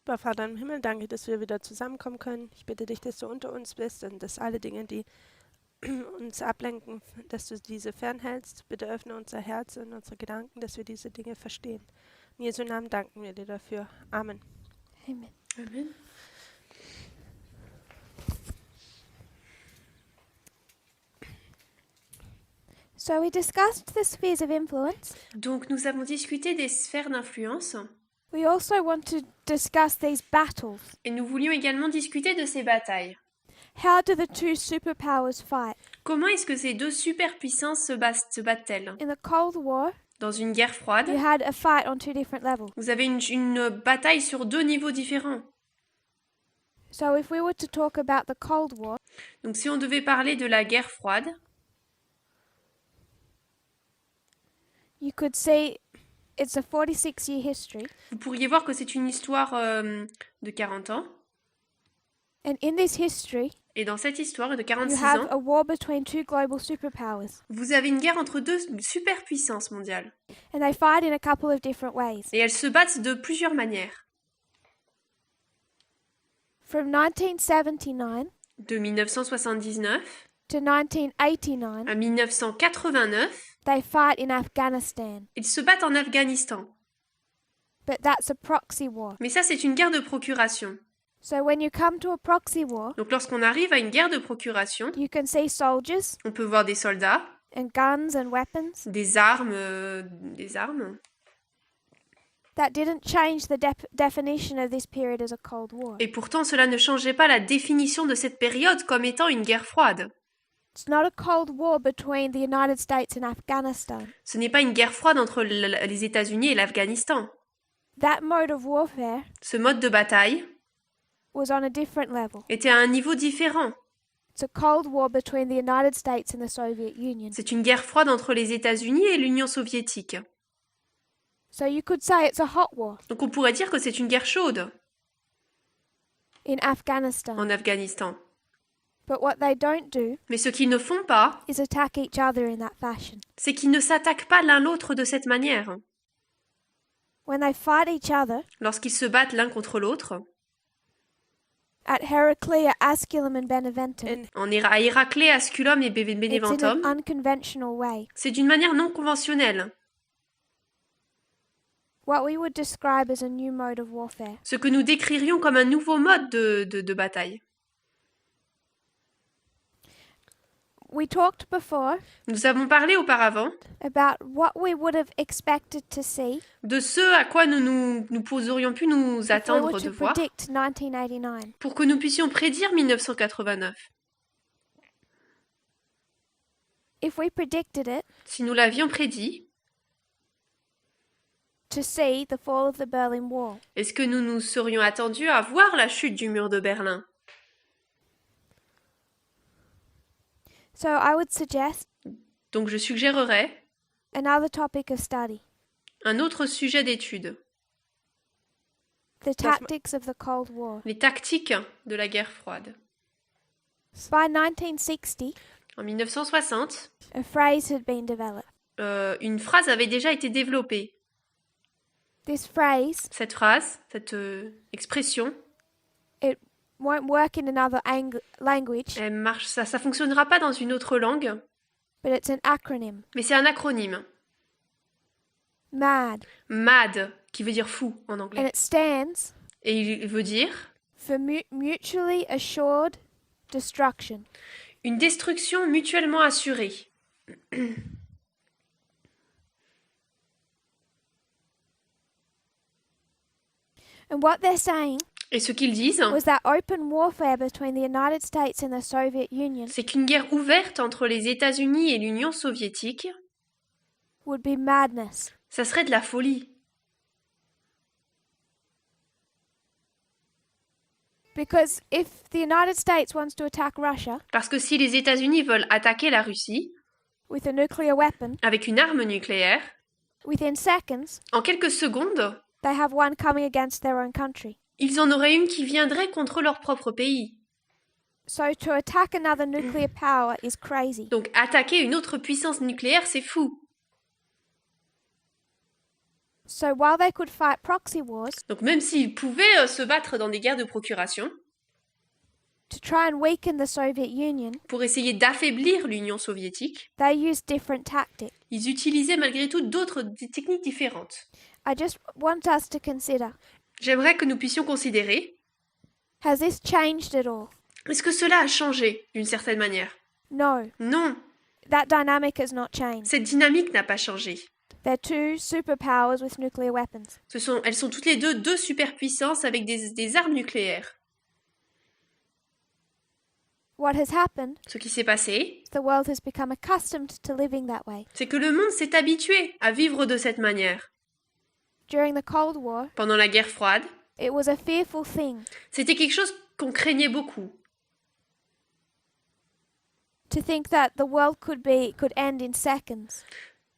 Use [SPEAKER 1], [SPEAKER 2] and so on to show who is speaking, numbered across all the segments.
[SPEAKER 1] Lieber Vater im Himmel, danke, dass wir wieder zusammenkommen können. Ich bitte dich, dass du unter uns bist und dass alle Dinge, die uns ablenken, dass du diese fernhältst. Bitte öffne unser Herz und unsere Gedanken, dass wir diese Dinge verstehen. In Jesu Namen danken wir dir dafür. Amen.
[SPEAKER 2] Amen.
[SPEAKER 3] Amen.
[SPEAKER 2] So we discussed the spheres of influence.
[SPEAKER 3] Donc nous avons discuté des sphères d'influence
[SPEAKER 2] We also want to discuss these battles.
[SPEAKER 3] et nous voulions également discuter de ces batailles.
[SPEAKER 2] How do the two superpowers fight?
[SPEAKER 3] Comment est-ce que ces deux superpuissances se battent-elles?
[SPEAKER 2] In the Cold War,
[SPEAKER 3] Dans une guerre froide,
[SPEAKER 2] you had a fight on two different levels.
[SPEAKER 3] vous avez une bataille sur deux niveaux différents.
[SPEAKER 2] So if we were to talk about the Cold War,
[SPEAKER 3] Donc si on devait parler de la guerre froide,
[SPEAKER 2] you could see it's a 46-year history.
[SPEAKER 3] vous pourriez voir que c'est une histoire de 40 ans.
[SPEAKER 2] And in this history,
[SPEAKER 3] Et dans cette histoire de
[SPEAKER 2] you
[SPEAKER 3] 46
[SPEAKER 2] have
[SPEAKER 3] ans,
[SPEAKER 2] a war between two global superpowers.
[SPEAKER 3] vous avez une guerre entre deux superpuissances mondiales.
[SPEAKER 2] And they fight in a couple of different ways.
[SPEAKER 3] Et elles se battent de plusieurs manières.
[SPEAKER 2] From 1979
[SPEAKER 3] De 1979
[SPEAKER 2] to 1989,
[SPEAKER 3] à 1989,
[SPEAKER 2] they fight in Afghanistan.
[SPEAKER 3] ils se battent en Afghanistan.
[SPEAKER 2] But that's a proxy war.
[SPEAKER 3] Mais ça, c'est une guerre de procuration.
[SPEAKER 2] So when you come to a proxy war,
[SPEAKER 3] Donc lorsqu'on arrive à une guerre de procuration,
[SPEAKER 2] you can see soldiers
[SPEAKER 3] on peut voir des soldats,
[SPEAKER 2] and guns and weapons.
[SPEAKER 3] des armes.
[SPEAKER 2] That didn't change the definition of this period as a Cold War.
[SPEAKER 3] Et pourtant, cela ne changeait pas la définition de cette période comme étant une guerre froide.
[SPEAKER 2] It's not a Cold War between the United States and Afghanistan.
[SPEAKER 3] Ce n'est pas une guerre froide entre les États-Unis et l'Afghanistan.
[SPEAKER 2] That mode of warfare
[SPEAKER 3] Ce mode de bataille
[SPEAKER 2] was on a different level.
[SPEAKER 3] était à un niveau différent.
[SPEAKER 2] It's a Cold War between the United States and the Soviet Union.
[SPEAKER 3] C'est une guerre froide entre les États-Unis et l'Union soviétique.
[SPEAKER 2] So you could say it's a hot war
[SPEAKER 3] Donc on pourrait dire que c'est une guerre chaude
[SPEAKER 2] in Afghanistan.
[SPEAKER 3] en Afghanistan.
[SPEAKER 2] But what they don't do
[SPEAKER 3] Mais ce qu'ils ne font pas,
[SPEAKER 2] is attack each other in that fashion.
[SPEAKER 3] c'est qu'ils ne s'attaquent pas l'un l'autre de cette manière.
[SPEAKER 2] When they fight each other,
[SPEAKER 3] Lorsqu'ils se battent l'un contre l'autre,
[SPEAKER 2] at Heraclea, Asculum and Beneventum,
[SPEAKER 3] à Héraclée, Asculum et
[SPEAKER 2] it's in an
[SPEAKER 3] Beneventum,
[SPEAKER 2] unconventional way.
[SPEAKER 3] c'est d'une manière non conventionnelle.
[SPEAKER 2] What we would describe as a new mode of warfare.
[SPEAKER 3] Ce que nous décririons comme un nouveau mode de bataille.
[SPEAKER 2] We talked before
[SPEAKER 3] Nous avons parlé auparavant
[SPEAKER 2] about what we would have expected to see
[SPEAKER 3] de ce à quoi nous aurions pu nous
[SPEAKER 2] if we
[SPEAKER 3] attendre
[SPEAKER 2] were
[SPEAKER 3] de
[SPEAKER 2] to
[SPEAKER 3] voir
[SPEAKER 2] predict 1989.
[SPEAKER 3] pour que nous puissions prédire 1989.
[SPEAKER 2] If we predicted it,
[SPEAKER 3] Si nous l'avions prédit,
[SPEAKER 2] to see the fall of the Berlin Wall.
[SPEAKER 3] est-ce que nous nous serions attendus à voir la chute du mur de Berlin?
[SPEAKER 2] So I would suggest
[SPEAKER 3] Donc je suggérerais
[SPEAKER 2] another topic of study,
[SPEAKER 3] un autre sujet d'étude,
[SPEAKER 2] the tactics of the Cold War.
[SPEAKER 3] les tactiques de la guerre froide.
[SPEAKER 2] By 1960,
[SPEAKER 3] En 1960,
[SPEAKER 2] a phrase had been developed.
[SPEAKER 3] une phrase avait déjà été développée.
[SPEAKER 2] This phrase,
[SPEAKER 3] Cette phrase, cette expression,
[SPEAKER 2] it won't work in another language,
[SPEAKER 3] elle marche, ça fonctionnera pas dans une autre langue,
[SPEAKER 2] but it's an acronym.
[SPEAKER 3] mais c'est un acronyme.
[SPEAKER 2] MAD.
[SPEAKER 3] MAD, qui veut dire fou en
[SPEAKER 2] And
[SPEAKER 3] anglais.
[SPEAKER 2] it stands
[SPEAKER 3] Et il veut dire
[SPEAKER 2] for Mutually Assured Destruction.
[SPEAKER 3] une destruction mutuellement assurée.
[SPEAKER 2] And what they're saying
[SPEAKER 3] Et ce qu'ils disent,
[SPEAKER 2] was that open warfare between the United States and the Soviet Union
[SPEAKER 3] c'est qu'une guerre ouverte entre les États-Unis et l'Union soviétique,
[SPEAKER 2] would be madness.
[SPEAKER 3] ça serait de la folie.
[SPEAKER 2] Because if the United States wants to attack Russia
[SPEAKER 3] Parce que si les États-Unis veulent attaquer la Russie
[SPEAKER 2] with a nuclear weapon,
[SPEAKER 3] avec une arme nucléaire,
[SPEAKER 2] within seconds,
[SPEAKER 3] en quelques secondes,
[SPEAKER 2] they have one coming against their own country.
[SPEAKER 3] ils en auraient une qui viendrait contre leur propre pays.
[SPEAKER 2] So to attack another nuclear power is crazy.
[SPEAKER 3] Donc attaquer une autre puissance nucléaire, c'est fou.
[SPEAKER 2] So while they could fight proxy wars
[SPEAKER 3] Donc même s'ils pouvaient se battre dans des guerres de procuration
[SPEAKER 2] to try and weaken the Soviet Union,
[SPEAKER 3] pour essayer d'affaiblir l'Union soviétique,
[SPEAKER 2] they used different tactics.
[SPEAKER 3] ils utilisaient malgré tout d'autres techniques différentes.
[SPEAKER 2] I just want us to consider,
[SPEAKER 3] J'aimerais que nous puissions considérer,
[SPEAKER 2] has this changed at all?
[SPEAKER 3] est-ce que cela a changé d'une certaine manière?
[SPEAKER 2] No,
[SPEAKER 3] Non,
[SPEAKER 2] that dynamic has not changed.
[SPEAKER 3] cette dynamique n'a pas changé.
[SPEAKER 2] They're two superpowers with nuclear weapons.
[SPEAKER 3] Elles sont toutes les deux superpuissances avec des armes nucléaires.
[SPEAKER 2] What has happened,
[SPEAKER 3] Ce qui s'est passé,
[SPEAKER 2] the world has become accustomed to living that way.
[SPEAKER 3] c'est que le monde s'est habitué à vivre de cette manière.
[SPEAKER 2] During the Cold War,
[SPEAKER 3] Pendant la guerre froide,
[SPEAKER 2] it was a fearful thing
[SPEAKER 3] c'était quelque chose qu'on craignait beaucoup.
[SPEAKER 2] to think that the world could end in seconds,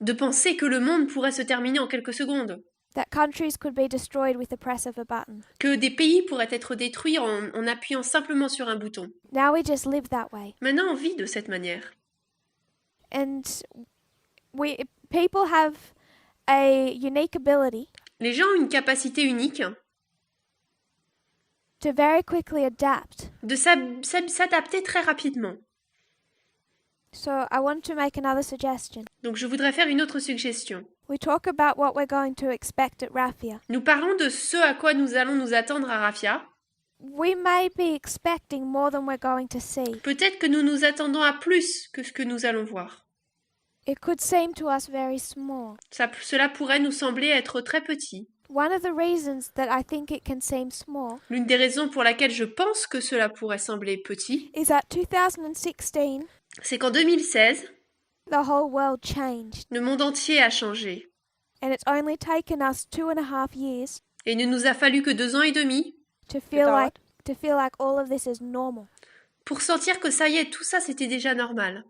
[SPEAKER 3] De penser que le monde pourrait se terminer en quelques secondes.
[SPEAKER 2] that countries could be destroyed with the press of a button.
[SPEAKER 3] Que des pays pourraient être détruits en appuyant simplement sur un bouton.
[SPEAKER 2] Now we just live that way.
[SPEAKER 3] Maintenant, on vit de cette manière.
[SPEAKER 2] And people have a unique ability
[SPEAKER 3] Les gens ont une capacité unique
[SPEAKER 2] to very quickly adapt.
[SPEAKER 3] de s'adapter très rapidement.
[SPEAKER 2] So I want to make another suggestion.
[SPEAKER 3] Donc je voudrais faire une autre suggestion.
[SPEAKER 2] We talk about what we're going to expect at Raffia.
[SPEAKER 3] Nous parlons de ce à quoi nous allons nous attendre à Raffia.
[SPEAKER 2] We may be expecting more than we're going to see.
[SPEAKER 3] Peut-être que nous nous attendons à plus que ce que nous allons voir.
[SPEAKER 2] It could seem to us very small.
[SPEAKER 3] Cela pourrait nous sembler être très petit.
[SPEAKER 2] One of the reasons that I think it can seem small
[SPEAKER 3] L'une des raisons pour laquelle je pense que cela pourrait sembler petit,
[SPEAKER 2] is that 2016,
[SPEAKER 3] c'est qu'en 2016,
[SPEAKER 2] the whole world changed.
[SPEAKER 3] le monde entier a changé.
[SPEAKER 2] And it's only taken us 2.5 years
[SPEAKER 3] Et il ne nous a fallu que 2 ans et demi
[SPEAKER 2] to feel like all of this is normal.
[SPEAKER 3] pour sentir que ça y est, tout ça c'était déjà normal.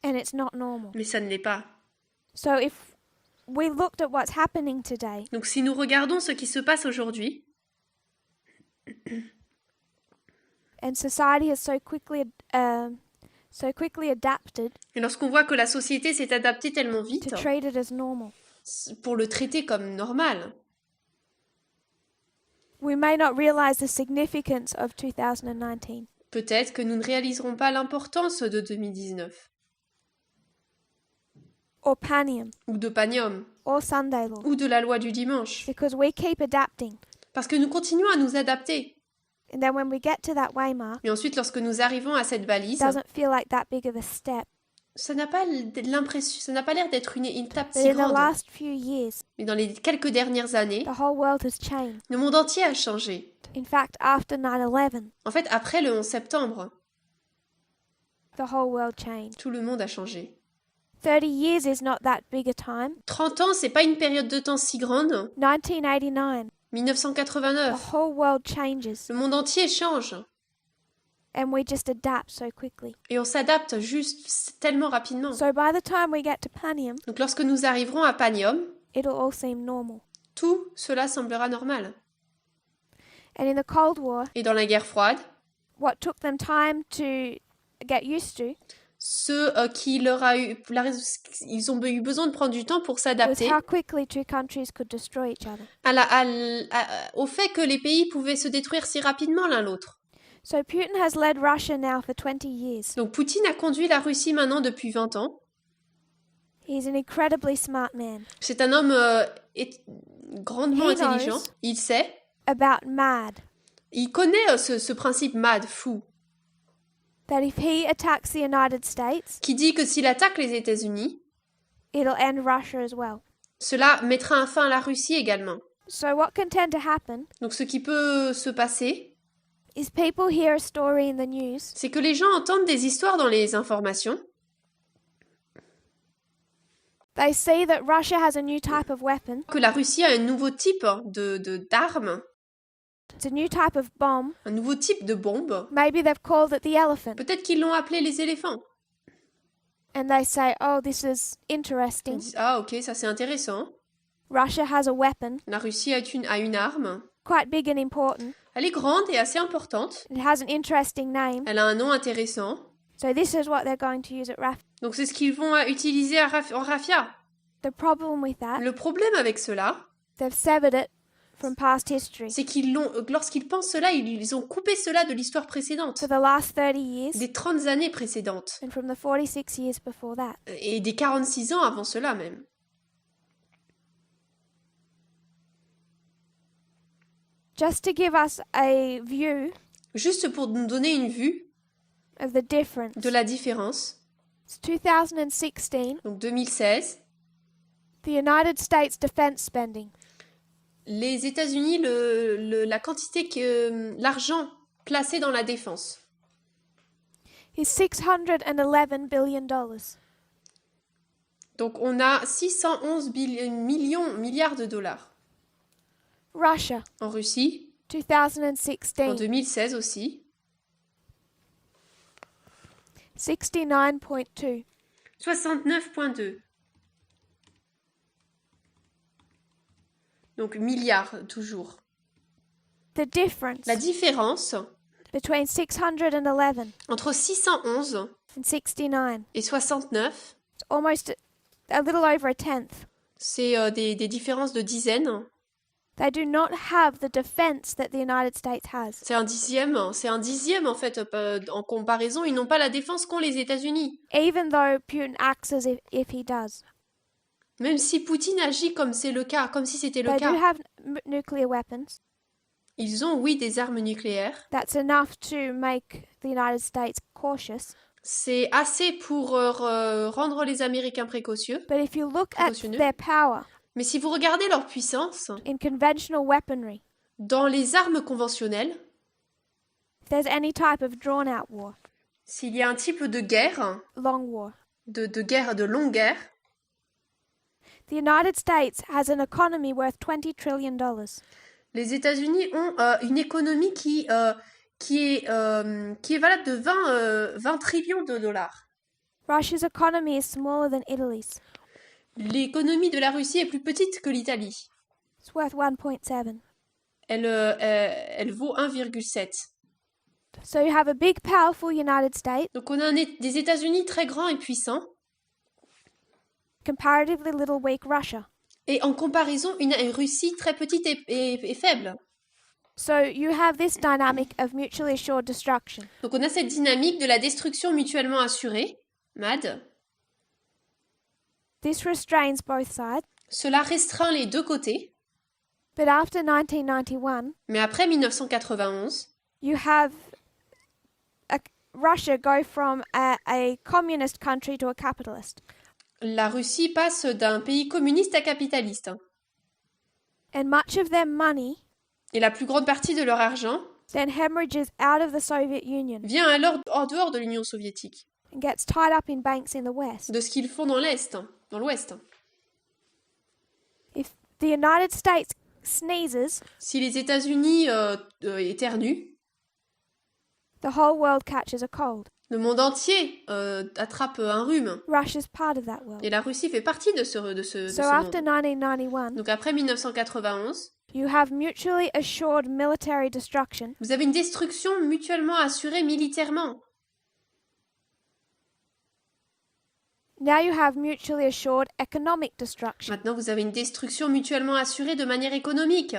[SPEAKER 2] And it's not normal.
[SPEAKER 3] Mais ça ne l'est pas.
[SPEAKER 2] So if we looked at what's happening today,
[SPEAKER 3] Donc si nous regardons ce qui se passe aujourd'hui,
[SPEAKER 2] and society has so quickly adapted
[SPEAKER 3] et lorsqu'on voit que la société s'est adaptée tellement vite
[SPEAKER 2] to treat it as normal,
[SPEAKER 3] pour le traiter comme normal,
[SPEAKER 2] we may not realize the significance of 2019.
[SPEAKER 3] peut-être que nous ne réaliserons pas l'importance de 2019,
[SPEAKER 2] Or Panium,
[SPEAKER 3] ou de Panium,
[SPEAKER 2] or Sunday Law,
[SPEAKER 3] ou de la loi du dimanche,
[SPEAKER 2] because we keep adapting.
[SPEAKER 3] parce que nous continuons à nous adapter.
[SPEAKER 2] And then when we get to that waymark,
[SPEAKER 3] Et ensuite, lorsque nous arrivons à cette
[SPEAKER 2] it
[SPEAKER 3] balise,
[SPEAKER 2] doesn't feel like that big of a step.
[SPEAKER 3] ça n'a pas l'air d'être une étape
[SPEAKER 2] But
[SPEAKER 3] si
[SPEAKER 2] in the
[SPEAKER 3] grande.
[SPEAKER 2] last few years,
[SPEAKER 3] Mais dans les quelques dernières années,
[SPEAKER 2] the whole world has changed.
[SPEAKER 3] le monde entier a changé.
[SPEAKER 2] In fact, after 9/11,
[SPEAKER 3] En fait, après le 11 septembre,
[SPEAKER 2] the whole world changed.
[SPEAKER 3] tout le monde a changé.
[SPEAKER 2] 30 years is not that big a time.
[SPEAKER 3] 30 ans, c'est pas une période de temps si grande.
[SPEAKER 2] 1989,
[SPEAKER 3] 1989,
[SPEAKER 2] the whole world changes,
[SPEAKER 3] le monde entier change.
[SPEAKER 2] and we just adapt so quickly.
[SPEAKER 3] Et on s'adapte juste tellement rapidement.
[SPEAKER 2] So by the time we get to Panium,
[SPEAKER 3] Donc lorsque nous arriverons à Panium,
[SPEAKER 2] it'll all seem normal.
[SPEAKER 3] tout cela semblera normal.
[SPEAKER 2] And in the Cold War,
[SPEAKER 3] Et dans la guerre froide,
[SPEAKER 2] what took them time to get used to
[SPEAKER 3] ceux qui leur a eu, ils ont eu besoin de prendre du temps pour
[SPEAKER 2] was
[SPEAKER 3] s'adapter
[SPEAKER 2] how quickly two countries could destroy each other.
[SPEAKER 3] au fait que les pays pouvaient se détruire si rapidement l'un l'autre.
[SPEAKER 2] So Putin has led Russia now for 20 years.
[SPEAKER 3] Donc Poutine a conduit la Russie maintenant depuis 20 ans.
[SPEAKER 2] He's an incredibly smart man.
[SPEAKER 3] C'est un homme grandement
[SPEAKER 2] He
[SPEAKER 3] intelligent.
[SPEAKER 2] knows.
[SPEAKER 3] Il sait.
[SPEAKER 2] About MAD,
[SPEAKER 3] Il connaît ce principe MAD, fou,
[SPEAKER 2] that if he attacks the United States,
[SPEAKER 3] qui dit que s'il attaque les États-Unis,
[SPEAKER 2] it'll end Russia as well.
[SPEAKER 3] cela mettra un fin à la Russie également.
[SPEAKER 2] So what can tend to happen
[SPEAKER 3] Donc ce qui peut se passer,
[SPEAKER 2] is people hear a story in the news,
[SPEAKER 3] c'est que les gens entendent des histoires dans les informations.
[SPEAKER 2] they see that Russia has a new type of weapon,
[SPEAKER 3] Que la Russie a un nouveau type d'arme,
[SPEAKER 2] it's a new type of bomb,
[SPEAKER 3] un nouveau type de bombe.
[SPEAKER 2] maybe they've called it the elephant,
[SPEAKER 3] Peut-être qu'ils l'ont appelé les éléphants.
[SPEAKER 2] and they say, oh, this is
[SPEAKER 3] Ils
[SPEAKER 2] interesting.
[SPEAKER 3] disent, ah ok, ça c'est intéressant.
[SPEAKER 2] Russia has a weapon,
[SPEAKER 3] La Russie a une arme.
[SPEAKER 2] quite big and important.
[SPEAKER 3] Elle est grande et assez importante.
[SPEAKER 2] It has an interesting name.
[SPEAKER 3] Elle a un nom intéressant.
[SPEAKER 2] So this is what they're going to use at Raffia.
[SPEAKER 3] Donc c'est ce qu'ils vont utiliser en Raffia.
[SPEAKER 2] The problem with that,
[SPEAKER 3] Le problème avec cela,
[SPEAKER 2] They've severed it from past history.
[SPEAKER 3] C'est qu'ils l'ont, lorsqu'ils pensent cela, ils ont coupé cela de l'histoire précédente,
[SPEAKER 2] For the last 30 years
[SPEAKER 3] des 30 années précédentes,
[SPEAKER 2] and from the 46 years before that.
[SPEAKER 3] et des 46 ans avant cela même.
[SPEAKER 2] Just to give us a view
[SPEAKER 3] Juste pour nous donner une vue
[SPEAKER 2] of the difference.
[SPEAKER 3] de la différence,
[SPEAKER 2] It's 2016,
[SPEAKER 3] donc 2016,
[SPEAKER 2] the United States defense spending
[SPEAKER 3] les États-Unis, la quantité l'argent placé dans la défense,
[SPEAKER 2] is $611 billion.
[SPEAKER 3] donc on a 611 milliards de dollars.
[SPEAKER 2] Russia,
[SPEAKER 3] En Russie, en
[SPEAKER 2] 2016,
[SPEAKER 3] 2016 aussi,
[SPEAKER 2] 69.2.
[SPEAKER 3] 69,2. Donc milliards toujours.
[SPEAKER 2] The difference
[SPEAKER 3] La différence
[SPEAKER 2] between 611
[SPEAKER 3] entre 611
[SPEAKER 2] and 69
[SPEAKER 3] et 69,
[SPEAKER 2] is almost a little over a tenth.
[SPEAKER 3] c'est des différences de dizaines.
[SPEAKER 2] They do not have the defense that the United States has.
[SPEAKER 3] C'est un dixième en fait en comparaison. Ils n'ont pas la défense qu'ont les États-Unis.
[SPEAKER 2] Even though Putin acts as if he does.
[SPEAKER 3] Même si Poutine agit comme c'est le cas, comme si c'était le
[SPEAKER 2] They do
[SPEAKER 3] cas.
[SPEAKER 2] have nuclear weapons.
[SPEAKER 3] Ils ont, oui, des armes nucléaires.
[SPEAKER 2] That's enough to make the United States cautious.
[SPEAKER 3] C'est assez pour rendre les Américains précautieux.
[SPEAKER 2] But if you look at
[SPEAKER 3] Précautionneux.
[SPEAKER 2] their power
[SPEAKER 3] Mais si vous regardez leur puissance,
[SPEAKER 2] in conventional weaponry,
[SPEAKER 3] dans les armes conventionnelles,
[SPEAKER 2] if there's any type of drawn-out war,
[SPEAKER 3] s'il y a un type de guerre,
[SPEAKER 2] long war,
[SPEAKER 3] de guerre, de longue guerre,
[SPEAKER 2] the United States has an economy worth $20 trillion.
[SPEAKER 3] les États-Unis ont une économie qui est valable de 20 trillions de dollars.
[SPEAKER 2] Russia's economy is smaller than Italy's.
[SPEAKER 3] L'économie de la Russie est plus petite que l'Italie.
[SPEAKER 2] It's worth 1.7.
[SPEAKER 3] Elle vaut 1,7.
[SPEAKER 2] So you have a big, powerful United States,
[SPEAKER 3] Donc on a des États-Unis très grands et puissants,
[SPEAKER 2] comparatively little weak Russia.
[SPEAKER 3] et en comparaison, une Russie très petite et faible.
[SPEAKER 2] So you have this dynamic of mutually assured destruction.
[SPEAKER 3] Donc on a cette dynamique de la destruction mutuellement assurée, MAD.
[SPEAKER 2] This restrains both sides.
[SPEAKER 3] Cela restreint les deux côtés,
[SPEAKER 2] But after 1991,
[SPEAKER 3] mais après 1991,
[SPEAKER 2] you have Russia go from a communist country to a capitalist.
[SPEAKER 3] la Russie passe d'un pays communiste à capitaliste.
[SPEAKER 2] And much of their money
[SPEAKER 3] Et la plus grande partie de leur argent
[SPEAKER 2] then hemorrhages out of the Soviet Union
[SPEAKER 3] vient alors en dehors de l'Union soviétique,
[SPEAKER 2] and gets tied up in banks in the West.
[SPEAKER 3] de ce qu'ils font dans l'Ouest.
[SPEAKER 2] If the United States sneezes,
[SPEAKER 3] Si les États-Unis éternuent,
[SPEAKER 2] the whole world catches a cold.
[SPEAKER 3] le monde entier attrape un rhume.
[SPEAKER 2] Russia's part of that world.
[SPEAKER 3] Et la Russie fait partie de ce
[SPEAKER 2] So after
[SPEAKER 3] monde.
[SPEAKER 2] 1991,
[SPEAKER 3] Donc après 1991,
[SPEAKER 2] you have mutually assured military destruction
[SPEAKER 3] vous avez une destruction mutuellement assurée militairement.
[SPEAKER 2] Now you have mutually assured economic destruction.
[SPEAKER 3] Maintenant, vous avez une destruction mutuellement assurée de manière économique.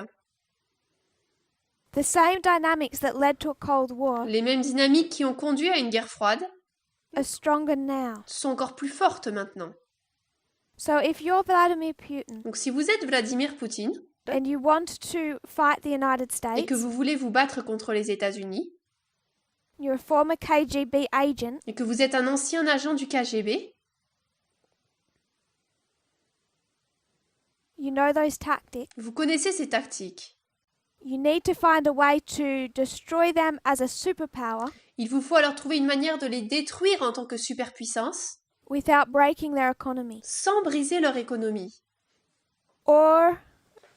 [SPEAKER 2] The same dynamics that led to a Cold War
[SPEAKER 3] Les mêmes dynamiques qui ont conduit à une guerre froide
[SPEAKER 2] are stronger now.
[SPEAKER 3] sont encore plus fortes maintenant.
[SPEAKER 2] So if you're Vladimir Putin
[SPEAKER 3] Donc si vous êtes Vladimir Poutine
[SPEAKER 2] and you want to fight the United
[SPEAKER 3] et
[SPEAKER 2] States,
[SPEAKER 3] que vous voulez vous battre contre les États-Unis
[SPEAKER 2] you're a former KGB agent,
[SPEAKER 3] et que vous êtes un ancien agent du KGB,
[SPEAKER 2] you know those tactics.
[SPEAKER 3] vous connaissez ces tactiques.
[SPEAKER 2] You need to find a way to destroy them as a superpower
[SPEAKER 3] Il vous faut alors trouver une manière de les détruire en tant que superpuissance
[SPEAKER 2] without breaking their economy
[SPEAKER 3] sans briser leur économie.
[SPEAKER 2] or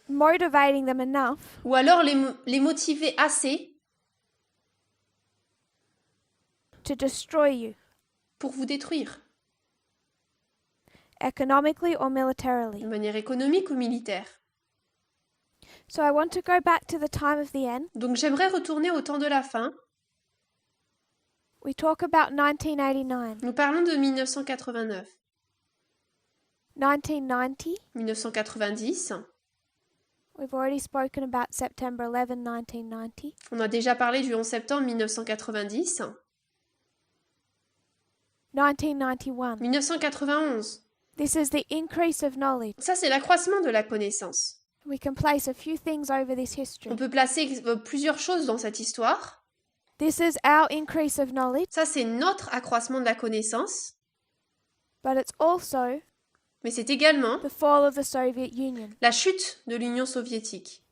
[SPEAKER 2] motivating them enough
[SPEAKER 3] Ou alors les motiver assez
[SPEAKER 2] to destroy you
[SPEAKER 3] pour vous détruire,
[SPEAKER 2] economically or militarily.
[SPEAKER 3] de manière économique ou militaire.
[SPEAKER 2] So I want to go back to the time of the end.
[SPEAKER 3] Donc j'aimerais retourner au temps de la fin.
[SPEAKER 2] We talk about 1989,
[SPEAKER 3] Nous parlons de 1989,
[SPEAKER 2] 1990,
[SPEAKER 3] 1990,
[SPEAKER 2] We've already spoken about September 11, 1990.
[SPEAKER 3] On a déjà parlé du 11 septembre 1990.
[SPEAKER 2] 1991.
[SPEAKER 3] 1991.
[SPEAKER 2] This is the increase of knowledge.
[SPEAKER 3] Ça, c'est l'accroissement de la connaissance.
[SPEAKER 2] We can place a few things over this history.
[SPEAKER 3] On peut placer plusieurs choses dans cette histoire.
[SPEAKER 2] This is our increase of knowledge,
[SPEAKER 3] Ça, c'est notre accroissement de la connaissance.
[SPEAKER 2] but it's also
[SPEAKER 3] Mais c'est également
[SPEAKER 2] the fall of the Soviet Union.
[SPEAKER 3] la chute de l'Union soviétique.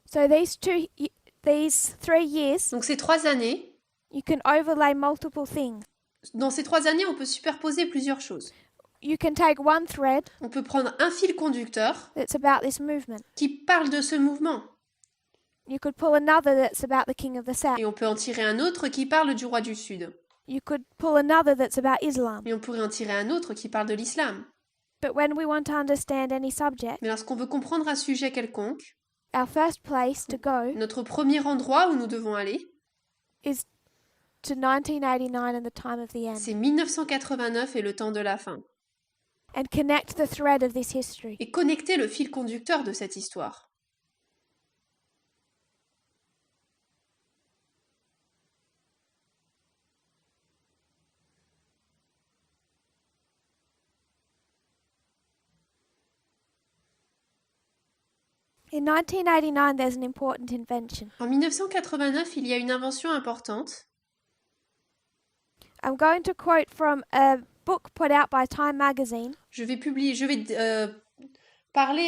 [SPEAKER 2] So these 3 years,
[SPEAKER 3] Donc ces 3 années,
[SPEAKER 2] you can overlay multiple things.
[SPEAKER 3] dans ces 3 années, on peut superposer plusieurs choses.
[SPEAKER 2] You can take one thread
[SPEAKER 3] On peut prendre un fil conducteur
[SPEAKER 2] that's about this movement.
[SPEAKER 3] qui parle de ce mouvement.
[SPEAKER 2] You could pull another that's about the king of the south.
[SPEAKER 3] Et on peut en tirer un autre qui parle du roi du Sud.
[SPEAKER 2] You could pull another that's about Islam.
[SPEAKER 3] Et on pourrait en tirer un autre qui parle de l'islam.
[SPEAKER 2] But when we want to understand any subject,
[SPEAKER 3] Mais lorsqu'on veut comprendre un sujet quelconque,
[SPEAKER 2] our first place to go
[SPEAKER 3] notre premier endroit où nous devons aller,
[SPEAKER 2] is to 1989 and the time of the end,
[SPEAKER 3] c'est 1989 et le temps de la fin.
[SPEAKER 2] and connect the thread of this history.
[SPEAKER 3] Et connecter le fil conducteur de cette histoire.
[SPEAKER 2] In 1989, there's an important invention.
[SPEAKER 3] En 1989, il y a une invention importante.
[SPEAKER 2] I'm going to quote from a book put out by Time magazine.
[SPEAKER 3] Je vais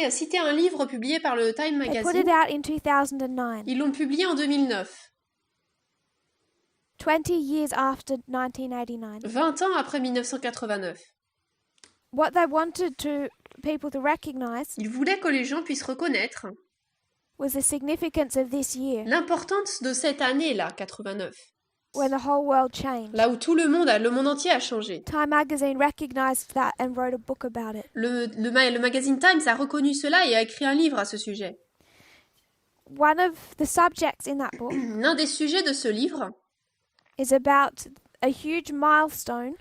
[SPEAKER 3] citer un livre publié par le Time
[SPEAKER 2] They put it
[SPEAKER 3] Magazine.
[SPEAKER 2] out in 2009,
[SPEAKER 3] Ils l'ont publié en 2009,
[SPEAKER 2] 20 years after 1989.
[SPEAKER 3] 20 ans après 1989.
[SPEAKER 2] What they wanted people to recognize
[SPEAKER 3] Ils voulaient que les gens puissent reconnaître
[SPEAKER 2] was the significance of this year
[SPEAKER 3] l'importance de cette année-là, 89.
[SPEAKER 2] when the whole world changed.
[SPEAKER 3] Là où tout le monde entier a changé.
[SPEAKER 2] Time magazine recognized that and wrote a book about it.
[SPEAKER 3] Le magazine Times a reconnu cela et a écrit un livre à ce sujet.
[SPEAKER 2] One of the subjects in that book
[SPEAKER 3] L'un des sujets de ce livre
[SPEAKER 2] is about a huge milestone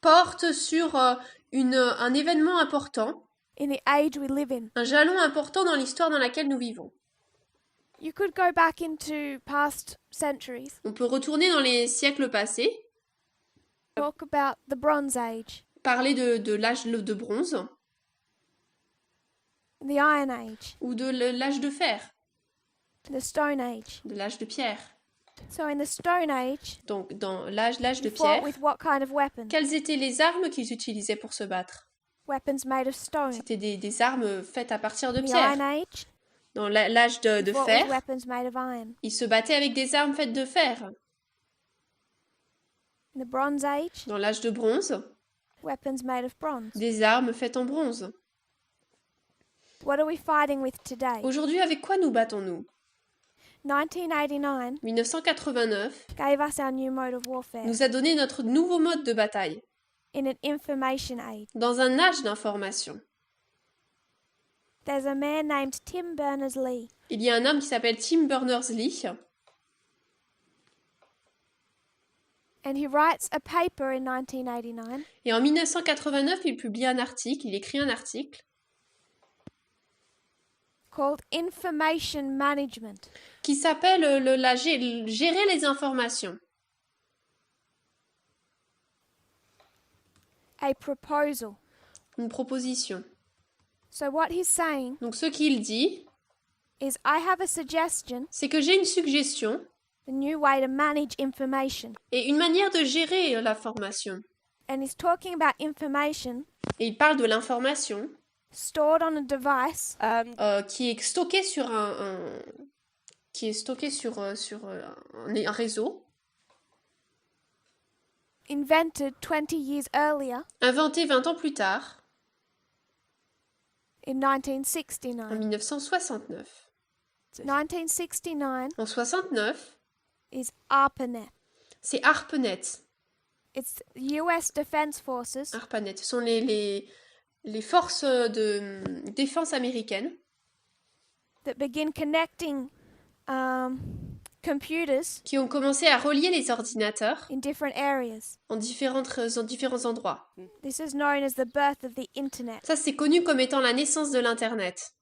[SPEAKER 3] porte sur un événement important,
[SPEAKER 2] in the age we live in.
[SPEAKER 3] un jalon important dans l'histoire dans laquelle nous vivons.
[SPEAKER 2] You could go back into past centuries,
[SPEAKER 3] On peut retourner dans les siècles passés,
[SPEAKER 2] talk about the Bronze Age,
[SPEAKER 3] parler de l'âge de bronze
[SPEAKER 2] the Iron Age,
[SPEAKER 3] ou de l'âge de fer,
[SPEAKER 2] the Stone Age.
[SPEAKER 3] de l'âge de pierre.
[SPEAKER 2] So in the Stone Age,
[SPEAKER 3] Donc dans l'âge de
[SPEAKER 2] you fought
[SPEAKER 3] pierre,
[SPEAKER 2] with what kind of weapons?
[SPEAKER 3] quelles étaient les armes qu'ils utilisaient pour se battre?
[SPEAKER 2] Weapons made of stone.
[SPEAKER 3] C'était des armes faites à partir de
[SPEAKER 2] In the
[SPEAKER 3] pierre.
[SPEAKER 2] Iron Age,
[SPEAKER 3] Dans l'âge de
[SPEAKER 2] you fought
[SPEAKER 3] fer,
[SPEAKER 2] with weapons made of iron.
[SPEAKER 3] ils se battaient avec des armes faites de fer.
[SPEAKER 2] In the Bronze Age,
[SPEAKER 3] Dans l'âge de bronze,
[SPEAKER 2] weapons made of bronze.
[SPEAKER 3] des armes faites en bronze.
[SPEAKER 2] What are we fighting with today?
[SPEAKER 3] Aujourd'hui, avec quoi nous battons-nous?
[SPEAKER 2] 1989
[SPEAKER 3] 1989
[SPEAKER 2] gave us our new mode of warfare
[SPEAKER 3] nous a donné notre nouveau mode de bataille,
[SPEAKER 2] in an information age.
[SPEAKER 3] dans un âge d'information.
[SPEAKER 2] There's a man named Tim Berners-Lee.
[SPEAKER 3] Il y a un homme qui s'appelle Tim Berners-Lee,
[SPEAKER 2] And he writes a paper in 1989
[SPEAKER 3] et en 1989, il publie un article, il écrit un article,
[SPEAKER 2] called Information Management.
[SPEAKER 3] qui s'appelle Gérer les informations.
[SPEAKER 2] A proposal.
[SPEAKER 3] Une proposition.
[SPEAKER 2] So what he's saying
[SPEAKER 3] Donc ce qu'il dit,
[SPEAKER 2] is I have a suggestion,
[SPEAKER 3] c'est que j'ai une suggestion
[SPEAKER 2] the new way to manage information.
[SPEAKER 3] et une manière de gérer l'information.
[SPEAKER 2] And he's talking about information
[SPEAKER 3] Et il parle de l'information
[SPEAKER 2] stored on a device
[SPEAKER 3] qui est stockée sur un réseau,
[SPEAKER 2] invented 20 years earlier
[SPEAKER 3] inventé 20 ans plus tard,
[SPEAKER 2] in
[SPEAKER 3] en
[SPEAKER 2] 1969.
[SPEAKER 3] 1969.
[SPEAKER 2] 1969
[SPEAKER 3] En 69,
[SPEAKER 2] is ARPANET.
[SPEAKER 3] c'est ARPANET.
[SPEAKER 2] It's US Defense Forces
[SPEAKER 3] ARPANET, ce sont les forces de défense américaines
[SPEAKER 2] that begin connecting computers
[SPEAKER 3] qui ont commencé à relier les ordinateurs
[SPEAKER 2] in different areas.
[SPEAKER 3] en différents endroits.
[SPEAKER 2] This is known as the birth of the internet.
[SPEAKER 3] Ça, c'est connu comme étant la naissance de l'Internet.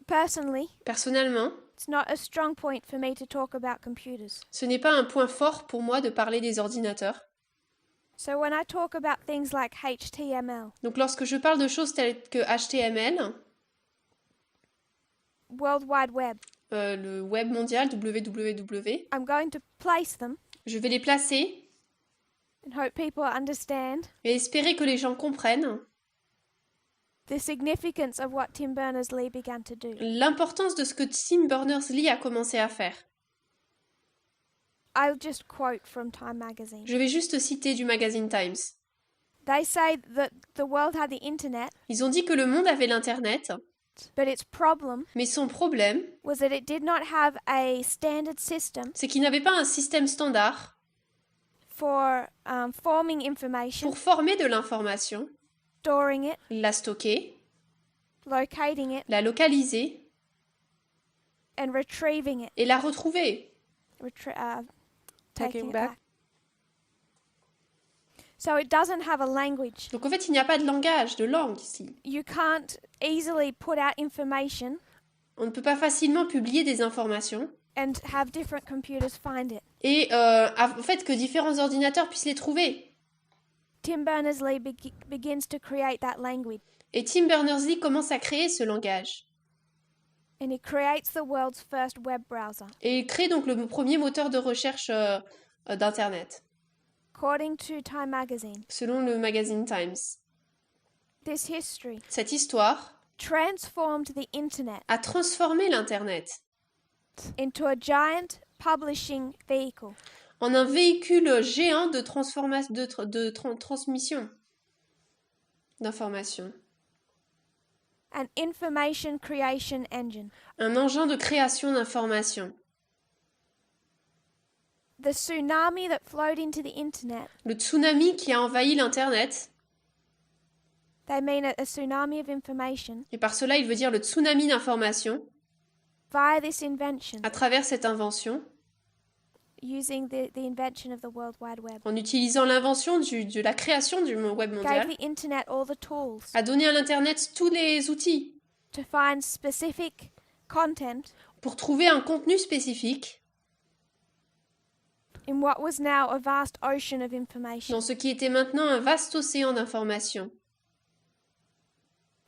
[SPEAKER 2] Personally,
[SPEAKER 3] Personnellement,
[SPEAKER 2] it's not a strong point for me to talk about computers.
[SPEAKER 3] ce n'est pas un point fort pour moi de parler des ordinateurs.
[SPEAKER 2] So when I talk about things like HTML,
[SPEAKER 3] Donc lorsque je parle de choses telles que HTML,
[SPEAKER 2] World Wide Web,
[SPEAKER 3] le web mondial, www,
[SPEAKER 2] I'm going to place them
[SPEAKER 3] je vais les placer
[SPEAKER 2] and hope people understand
[SPEAKER 3] et espérer que les gens comprennent
[SPEAKER 2] the significance of what Tim Berners-Lee began to do.
[SPEAKER 3] l'importance de ce que Tim Berners-Lee a commencé à faire.
[SPEAKER 2] I'll just quote from Time magazine.
[SPEAKER 3] Je vais juste citer du magazine Times.
[SPEAKER 2] They say that the world had the internet,
[SPEAKER 3] Ils ont dit que le monde avait l'Internet,
[SPEAKER 2] but its problem
[SPEAKER 3] mais son problème,
[SPEAKER 2] was that it did not have a standard system
[SPEAKER 3] c'est qu'il n'avait pas un système standard
[SPEAKER 2] for forming information,
[SPEAKER 3] pour former de l'information,
[SPEAKER 2] storing it,
[SPEAKER 3] la stocker,
[SPEAKER 2] locating it,
[SPEAKER 3] la localiser
[SPEAKER 2] and retrieving it.
[SPEAKER 3] et la retrouver.
[SPEAKER 2] Taking
[SPEAKER 1] Taking
[SPEAKER 2] it
[SPEAKER 1] back.
[SPEAKER 2] back. So it doesn't have a language.
[SPEAKER 3] Donc en fait, il n'y a pas de langage, de langue ici.
[SPEAKER 2] You can't easily put out information
[SPEAKER 3] On ne peut pas facilement publier des informations
[SPEAKER 2] and have different computers find it.
[SPEAKER 3] et en fait que différents ordinateurs puissent les trouver.
[SPEAKER 2] Tim Berners-Lee begins to create that language,
[SPEAKER 3] Et Tim Berners-Lee commence à créer ce langage.
[SPEAKER 2] and he creates the world's first web browser.
[SPEAKER 3] Et il crée donc le premier moteur de recherche d'Internet,
[SPEAKER 2] According to Time magazine,
[SPEAKER 3] selon le magazine Times.
[SPEAKER 2] this history
[SPEAKER 3] Cette histoire
[SPEAKER 2] transformed the internet
[SPEAKER 3] a transformé l'Internet
[SPEAKER 2] into a giant publishing vehicle
[SPEAKER 3] en un véhicule géant de transmission d'informations.
[SPEAKER 2] an information creation engine.
[SPEAKER 3] Un engin de création d'informations.
[SPEAKER 2] The tsunami that flowed into the internet,
[SPEAKER 3] Le tsunami qui a envahi l'Internet,
[SPEAKER 2] they mean a tsunami of information,
[SPEAKER 3] et par cela il veut dire le tsunami d'informations,
[SPEAKER 2] via this invention,
[SPEAKER 3] à travers cette invention,
[SPEAKER 2] using the invention of the World Wide Web,
[SPEAKER 3] en utilisant l'invention de la création du web
[SPEAKER 2] gave
[SPEAKER 3] mondial,
[SPEAKER 2] the internet all the tools
[SPEAKER 3] a donné à l'Internet tous les outils
[SPEAKER 2] to find specific content
[SPEAKER 3] pour trouver un contenu spécifique
[SPEAKER 2] in what was now a vast ocean of information.
[SPEAKER 3] dans ce qui était maintenant un vaste océan d'informations.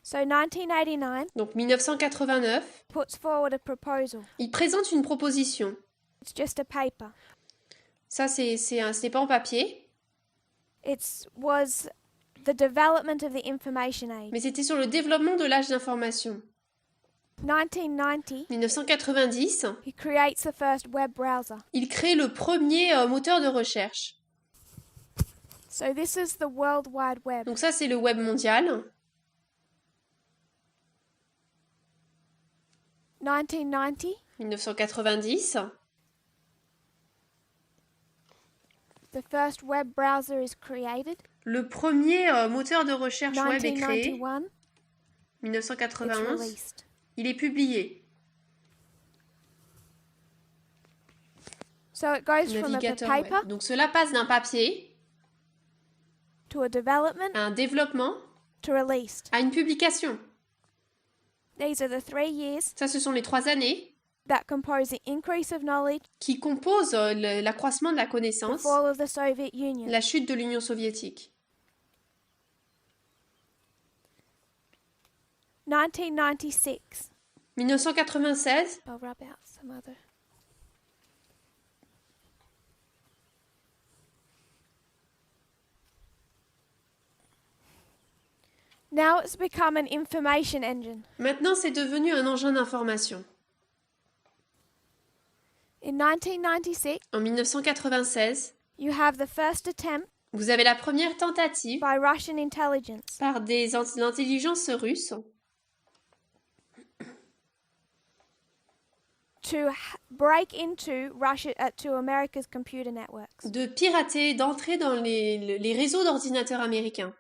[SPEAKER 2] So 1989
[SPEAKER 3] Donc 1989,
[SPEAKER 2] puts forward a proposal.
[SPEAKER 3] il présente une proposition.
[SPEAKER 2] It's just a paper.
[SPEAKER 3] Ça, c'est pas en papier,
[SPEAKER 2] It was the development of the information age.
[SPEAKER 3] mais c'était sur le développement de l'âge d'information.
[SPEAKER 2] 1990,
[SPEAKER 3] 1990,
[SPEAKER 2] he creates the first web browser.
[SPEAKER 3] il crée le premier moteur de recherche.
[SPEAKER 2] So this is the World Wide Web.
[SPEAKER 3] Donc ça, c'est le web mondial.
[SPEAKER 2] 1990,
[SPEAKER 3] 1990,
[SPEAKER 2] the first web browser is created.
[SPEAKER 3] le premier moteur de recherche web est créé.
[SPEAKER 2] 1991, it's
[SPEAKER 3] 1991,
[SPEAKER 2] released.
[SPEAKER 3] il est publié.
[SPEAKER 2] So it goes from a
[SPEAKER 3] Navigateur
[SPEAKER 2] paper
[SPEAKER 3] web. Donc cela passe d'un papier
[SPEAKER 2] to a development
[SPEAKER 3] à un développement
[SPEAKER 2] to released.
[SPEAKER 3] à une publication.
[SPEAKER 2] These are the 3 years
[SPEAKER 3] Ça, ce sont les 3 années
[SPEAKER 2] that compose the increase of knowledge,
[SPEAKER 3] qui composent l'accroissement de la
[SPEAKER 2] the
[SPEAKER 3] connaissance,
[SPEAKER 2] fall of the Soviet Union.
[SPEAKER 3] la chute de l'Union soviétique.
[SPEAKER 2] 1996.
[SPEAKER 3] 1996,
[SPEAKER 2] I'll rub out some other. Now it's become an information engine.
[SPEAKER 3] maintenant c'est devenu un engin d'information.
[SPEAKER 2] In 1996,
[SPEAKER 3] En 1996,
[SPEAKER 2] you have the first attempt
[SPEAKER 3] vous avez la première tentative
[SPEAKER 2] by Russian intelligence
[SPEAKER 3] par l'intelligence russe
[SPEAKER 2] to break into Russia to America's computer networks.
[SPEAKER 3] de pirater, d'entrer dans les réseaux d'ordinateurs américains.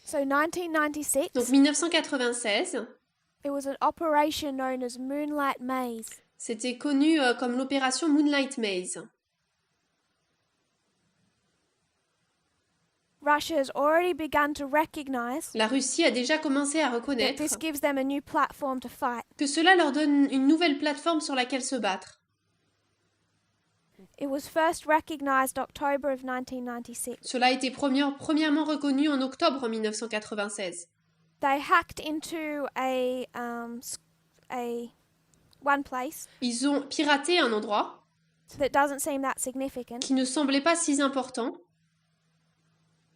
[SPEAKER 2] So 1996,
[SPEAKER 3] Donc 1996,
[SPEAKER 2] It was an operation known as Moonlight Maze.
[SPEAKER 3] C'était connu comme l'opération Moonlight Maze.
[SPEAKER 2] Russia has already begun to recognize
[SPEAKER 3] La Russie a déjà commencé à
[SPEAKER 2] that
[SPEAKER 3] reconnaître
[SPEAKER 2] this gives them a new platform to fight.
[SPEAKER 3] que cela leur donne une nouvelle plateforme sur laquelle se battre.
[SPEAKER 2] It was first recognized October of 1996.
[SPEAKER 3] Cela a été premièrement reconnu en octobre 1996.
[SPEAKER 2] They hacked into a one place
[SPEAKER 3] Ils ont piraté un endroit
[SPEAKER 2] that doesn't seem that significant,
[SPEAKER 3] qui ne semblait pas si important,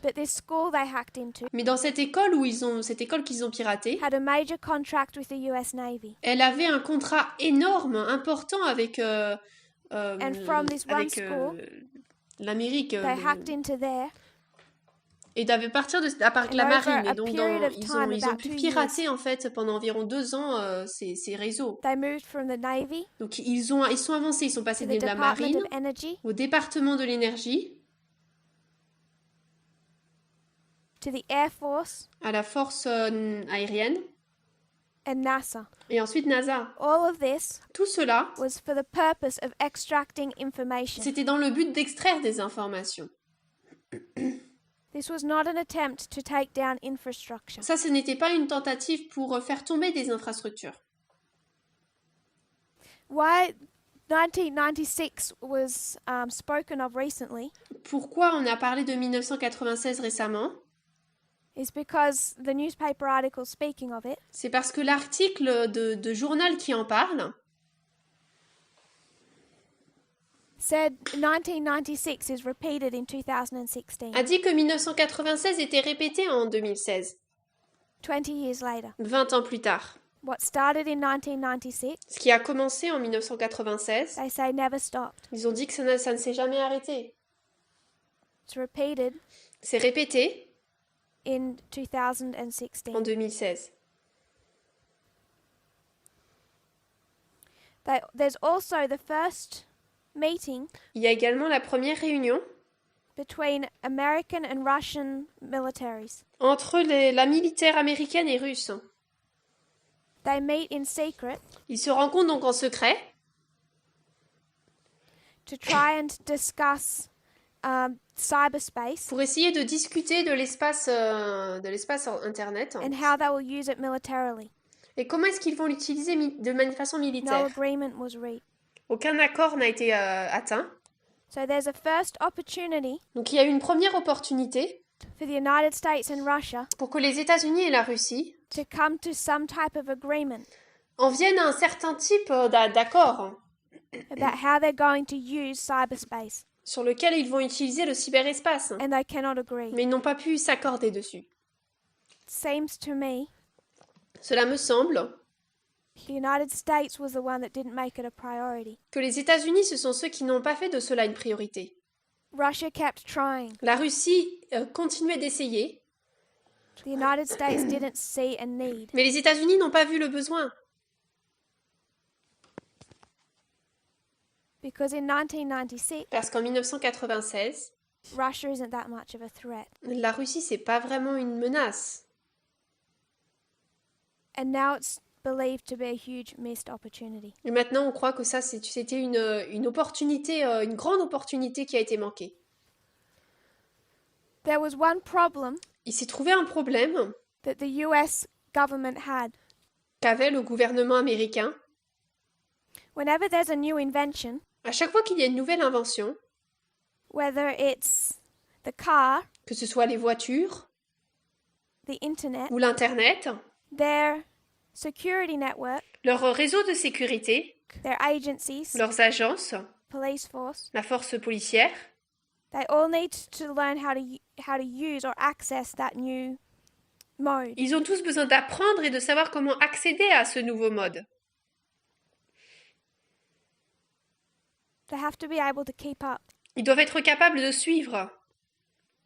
[SPEAKER 2] but this school they hacked into
[SPEAKER 3] mais dans cette école qu'ils ont piratée,
[SPEAKER 2] had a major contract with the US Navy.
[SPEAKER 3] elle avait un contrat énorme, important avec
[SPEAKER 2] And from this one
[SPEAKER 3] avec
[SPEAKER 2] school,
[SPEAKER 3] l'Amérique.
[SPEAKER 2] They hacked into there,
[SPEAKER 3] Et à partir de la
[SPEAKER 2] And
[SPEAKER 3] marine.
[SPEAKER 2] over
[SPEAKER 3] Et
[SPEAKER 2] a
[SPEAKER 3] donc,
[SPEAKER 2] period of
[SPEAKER 3] ils
[SPEAKER 2] time,
[SPEAKER 3] ont
[SPEAKER 2] about
[SPEAKER 3] pu
[SPEAKER 2] 2
[SPEAKER 3] pirater en fait pendant environ 2 ans ces réseaux.
[SPEAKER 2] they moved from the Navy
[SPEAKER 3] Donc, ils sont avancés, ils sont passés
[SPEAKER 2] to the
[SPEAKER 3] de la
[SPEAKER 2] Department
[SPEAKER 3] marine
[SPEAKER 2] of Energy
[SPEAKER 3] au département de l'énergie,
[SPEAKER 2] to the Air Force
[SPEAKER 3] à la force aérienne,
[SPEAKER 2] and NASA.
[SPEAKER 3] et ensuite NASA.
[SPEAKER 2] All of this
[SPEAKER 3] Tout cela,
[SPEAKER 2] was for the purpose of extracting information.
[SPEAKER 3] c'était dans le but d'extraire des informations.
[SPEAKER 2] This was not an attempt to take down infrastructure.
[SPEAKER 3] Ça, ce n'était pas une tentative pour faire tomber des infrastructures.
[SPEAKER 2] Why 1996 was spoken of recently
[SPEAKER 3] Pourquoi on a parlé de 1996 récemment?
[SPEAKER 2] is because the newspaper article speaking of it
[SPEAKER 3] C'est parce que l'article de journal qui en parle
[SPEAKER 2] said 1996 is repeated in 2016,
[SPEAKER 3] a dit que 1996 était répété en 2016,
[SPEAKER 2] 20 years later.
[SPEAKER 3] 20 ans plus tard.
[SPEAKER 2] What started in 1996,
[SPEAKER 3] Ce qui a commencé en 1996,
[SPEAKER 2] they say never stopped.
[SPEAKER 3] ils ont dit que ça ne s'est jamais arrêté.
[SPEAKER 2] It's repeated
[SPEAKER 3] C'est répété
[SPEAKER 2] in 2016.
[SPEAKER 3] en 2016.
[SPEAKER 2] There's also the first meeting
[SPEAKER 3] Il y a également la première réunion
[SPEAKER 2] between American and Russian militaries.
[SPEAKER 3] entre la militaire américaine et russe.
[SPEAKER 2] They meet in secret
[SPEAKER 3] Ils se rencontrent donc en secret
[SPEAKER 2] to try and discuss cyberspace
[SPEAKER 3] pour essayer de discuter de l'espace Internet
[SPEAKER 2] and how they will use it militarily.
[SPEAKER 3] et comment est-ce qu'ils vont l'utiliser de façon
[SPEAKER 2] No
[SPEAKER 3] militaire.
[SPEAKER 2] agreement was reached.
[SPEAKER 3] Aucun accord n'a été atteint.
[SPEAKER 2] So there's a first opportunity
[SPEAKER 3] Donc il y a eu une première opportunité
[SPEAKER 2] for the United States and Russia
[SPEAKER 3] pour que les États-Unis et la Russie
[SPEAKER 2] to come to some type of agreement
[SPEAKER 3] en viennent à un certain type d'accord
[SPEAKER 2] about how they're going to use cyberspace,
[SPEAKER 3] sur lequel ils vont utiliser le cyberespace.
[SPEAKER 2] and they cannot agree.
[SPEAKER 3] Mais ils n'ont pas pu s'accorder dessus.
[SPEAKER 2] It seems to me
[SPEAKER 3] Cela me semble
[SPEAKER 2] the United States was the one that didn't make it a priority.
[SPEAKER 3] que les États-Unis, ce sont ceux qui n'ont pas fait de cela une priorité.
[SPEAKER 2] Russia kept trying.
[SPEAKER 3] La Russie continuait d'essayer,
[SPEAKER 2] The United States didn't see a need.
[SPEAKER 3] mais les États-Unis n'ont pas vu le besoin.
[SPEAKER 2] Because in 1996,
[SPEAKER 3] Parce qu'en 1996,
[SPEAKER 2] Russia isn't that much of a threat.
[SPEAKER 3] la Russie, c'est pas vraiment une menace.
[SPEAKER 2] And now it's believed to be a huge missed opportunity.
[SPEAKER 3] Et maintenant, on croit que ça, c'était une opportunité, une grande opportunité qui a été manquée.
[SPEAKER 2] There was one problem
[SPEAKER 3] Il s'est trouvé un problème
[SPEAKER 2] that the US government had.
[SPEAKER 3] qu'avait le gouvernement américain.
[SPEAKER 2] Whenever there's a new invention,
[SPEAKER 3] À chaque fois qu'il y a une nouvelle invention,
[SPEAKER 2] whether it's the car,
[SPEAKER 3] que ce soit les voitures
[SPEAKER 2] the internet,
[SPEAKER 3] ou l'Internet,
[SPEAKER 2] their security network,
[SPEAKER 3] leur réseau de sécurité,
[SPEAKER 2] their agencies,
[SPEAKER 3] leurs agences,
[SPEAKER 2] police force,
[SPEAKER 3] la force policière,
[SPEAKER 2] they all need to learn how to use or access that new mode.
[SPEAKER 3] ils ont tous besoin d'apprendre et de savoir comment accéder à ce nouveau mode.
[SPEAKER 2] They have to be able to keep up.
[SPEAKER 3] Ils doivent être capables de suivre.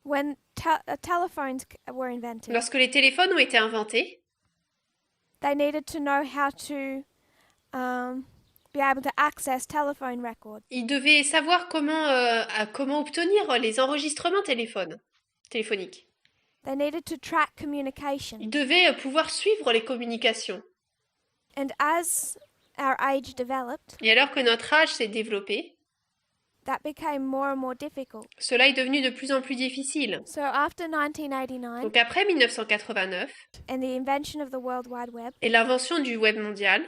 [SPEAKER 2] When telephones were invented,
[SPEAKER 3] Lorsque les téléphones ont été inventés,
[SPEAKER 2] they needed to know how to be able to access telephone records.
[SPEAKER 3] ils devaient savoir comment obtenir les enregistrements téléphoniques.
[SPEAKER 2] They needed to track communication.
[SPEAKER 3] Ils devaient pouvoir suivre les communications.
[SPEAKER 2] And as our age developed,
[SPEAKER 3] Et alors que notre âge s'est développé,
[SPEAKER 2] that became more and more difficult.
[SPEAKER 3] cela est devenu de plus en plus difficile.
[SPEAKER 2] So after 1989
[SPEAKER 3] Donc après 1989
[SPEAKER 2] and the invention of the World Wide Web,
[SPEAKER 3] et l'invention du web mondial,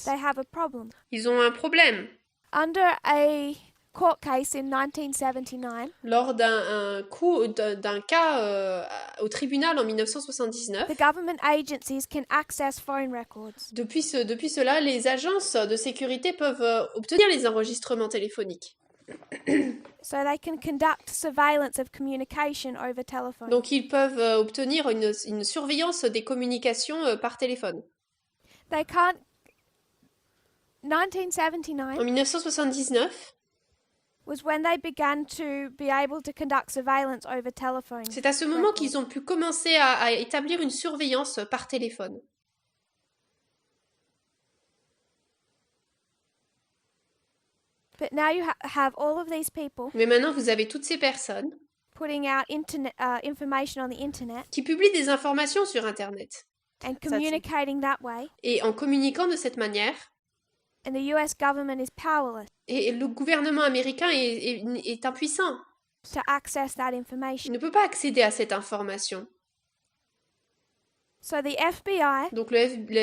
[SPEAKER 2] they have a problem.
[SPEAKER 3] ils ont un problème.
[SPEAKER 2] Under a court case in 1979,
[SPEAKER 3] Lors d'un cas au tribunal en 1979,
[SPEAKER 2] the government agencies can access phone records.
[SPEAKER 3] depuis cela, les agences de sécurité peuvent obtenir les enregistrements téléphoniques.
[SPEAKER 2] So they can conduct surveillance of communication over telephone.
[SPEAKER 3] Donc ils peuvent obtenir une surveillance des communications par téléphone.
[SPEAKER 2] They can't.
[SPEAKER 3] En
[SPEAKER 2] 1979
[SPEAKER 3] 1979,
[SPEAKER 2] was when they began to be able to conduct surveillance over telephone.
[SPEAKER 3] c'est à ce moment qu'ils ont pu commencer à établir une surveillance par téléphone.
[SPEAKER 2] But now you have all of these people
[SPEAKER 3] Mais maintenant, vous avez toutes ces personnes
[SPEAKER 2] putting out information on the internet
[SPEAKER 3] qui publient des informations sur Internet.
[SPEAKER 2] and communicating that way,
[SPEAKER 3] Et en communiquant de cette manière,
[SPEAKER 2] and the US government is powerless
[SPEAKER 3] et le gouvernement américain est impuissant.
[SPEAKER 2] to access that
[SPEAKER 3] Il
[SPEAKER 2] information.
[SPEAKER 3] ne peut pas accéder à cette information.
[SPEAKER 2] So the FBI,
[SPEAKER 3] Donc le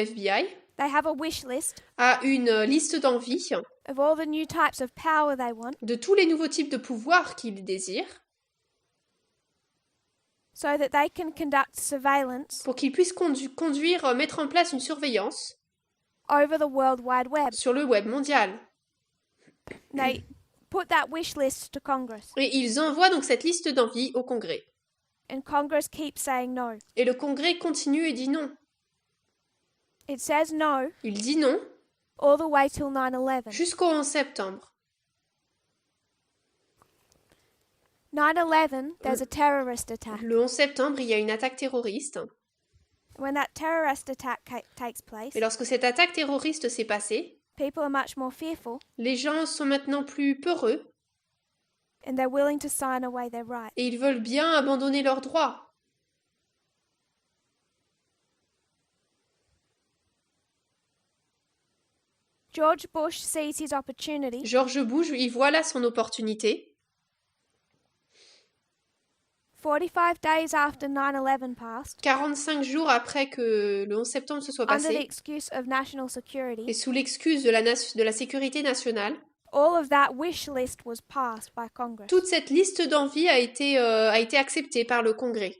[SPEAKER 3] FBI
[SPEAKER 2] they have a wish list
[SPEAKER 3] a une liste d'envie
[SPEAKER 2] of all the new types of power they want,
[SPEAKER 3] de tous les nouveaux types de pouvoirs qu'ils désirent
[SPEAKER 2] so that they can conduct surveillance
[SPEAKER 3] pour qu'ils puissent conduire, mettre en place une surveillance
[SPEAKER 2] over the World Wide Web.
[SPEAKER 3] sur le web mondial.
[SPEAKER 2] They put that wish list to Congress,
[SPEAKER 3] Et ils envoient donc cette liste d'envie au Congrès.
[SPEAKER 2] and Congress keeps saying no.
[SPEAKER 3] Et le Congrès continue et dit non.
[SPEAKER 2] It says no
[SPEAKER 3] Il dit non
[SPEAKER 2] all the way till 9/11.
[SPEAKER 3] jusqu'au 11 septembre.
[SPEAKER 2] 9/11, there's a terrorist attack.
[SPEAKER 3] Le 11 septembre, il y a une attaque terroriste.
[SPEAKER 2] When that terrorist attack takes place,
[SPEAKER 3] Et lorsque cette attaque terroriste s'est passée,
[SPEAKER 2] people are much more fearful,
[SPEAKER 3] les gens sont maintenant plus peureux
[SPEAKER 2] and they're willing to sign away their rights.
[SPEAKER 3] et ils veulent bien abandonner leurs droits.
[SPEAKER 2] George Bush sees his opportunity
[SPEAKER 3] George Bush, il voit là son opportunité.
[SPEAKER 2] 45 days after 9/11 passed,
[SPEAKER 3] 45 jours après que le 11 septembre se soit
[SPEAKER 2] under the
[SPEAKER 3] passé,
[SPEAKER 2] excuse of national
[SPEAKER 3] et
[SPEAKER 2] security,
[SPEAKER 3] sous l'excuse de la sécurité nationale,
[SPEAKER 2] all of that wish list was passed by Congress.
[SPEAKER 3] toute cette liste d'envie a été acceptée par le Congrès.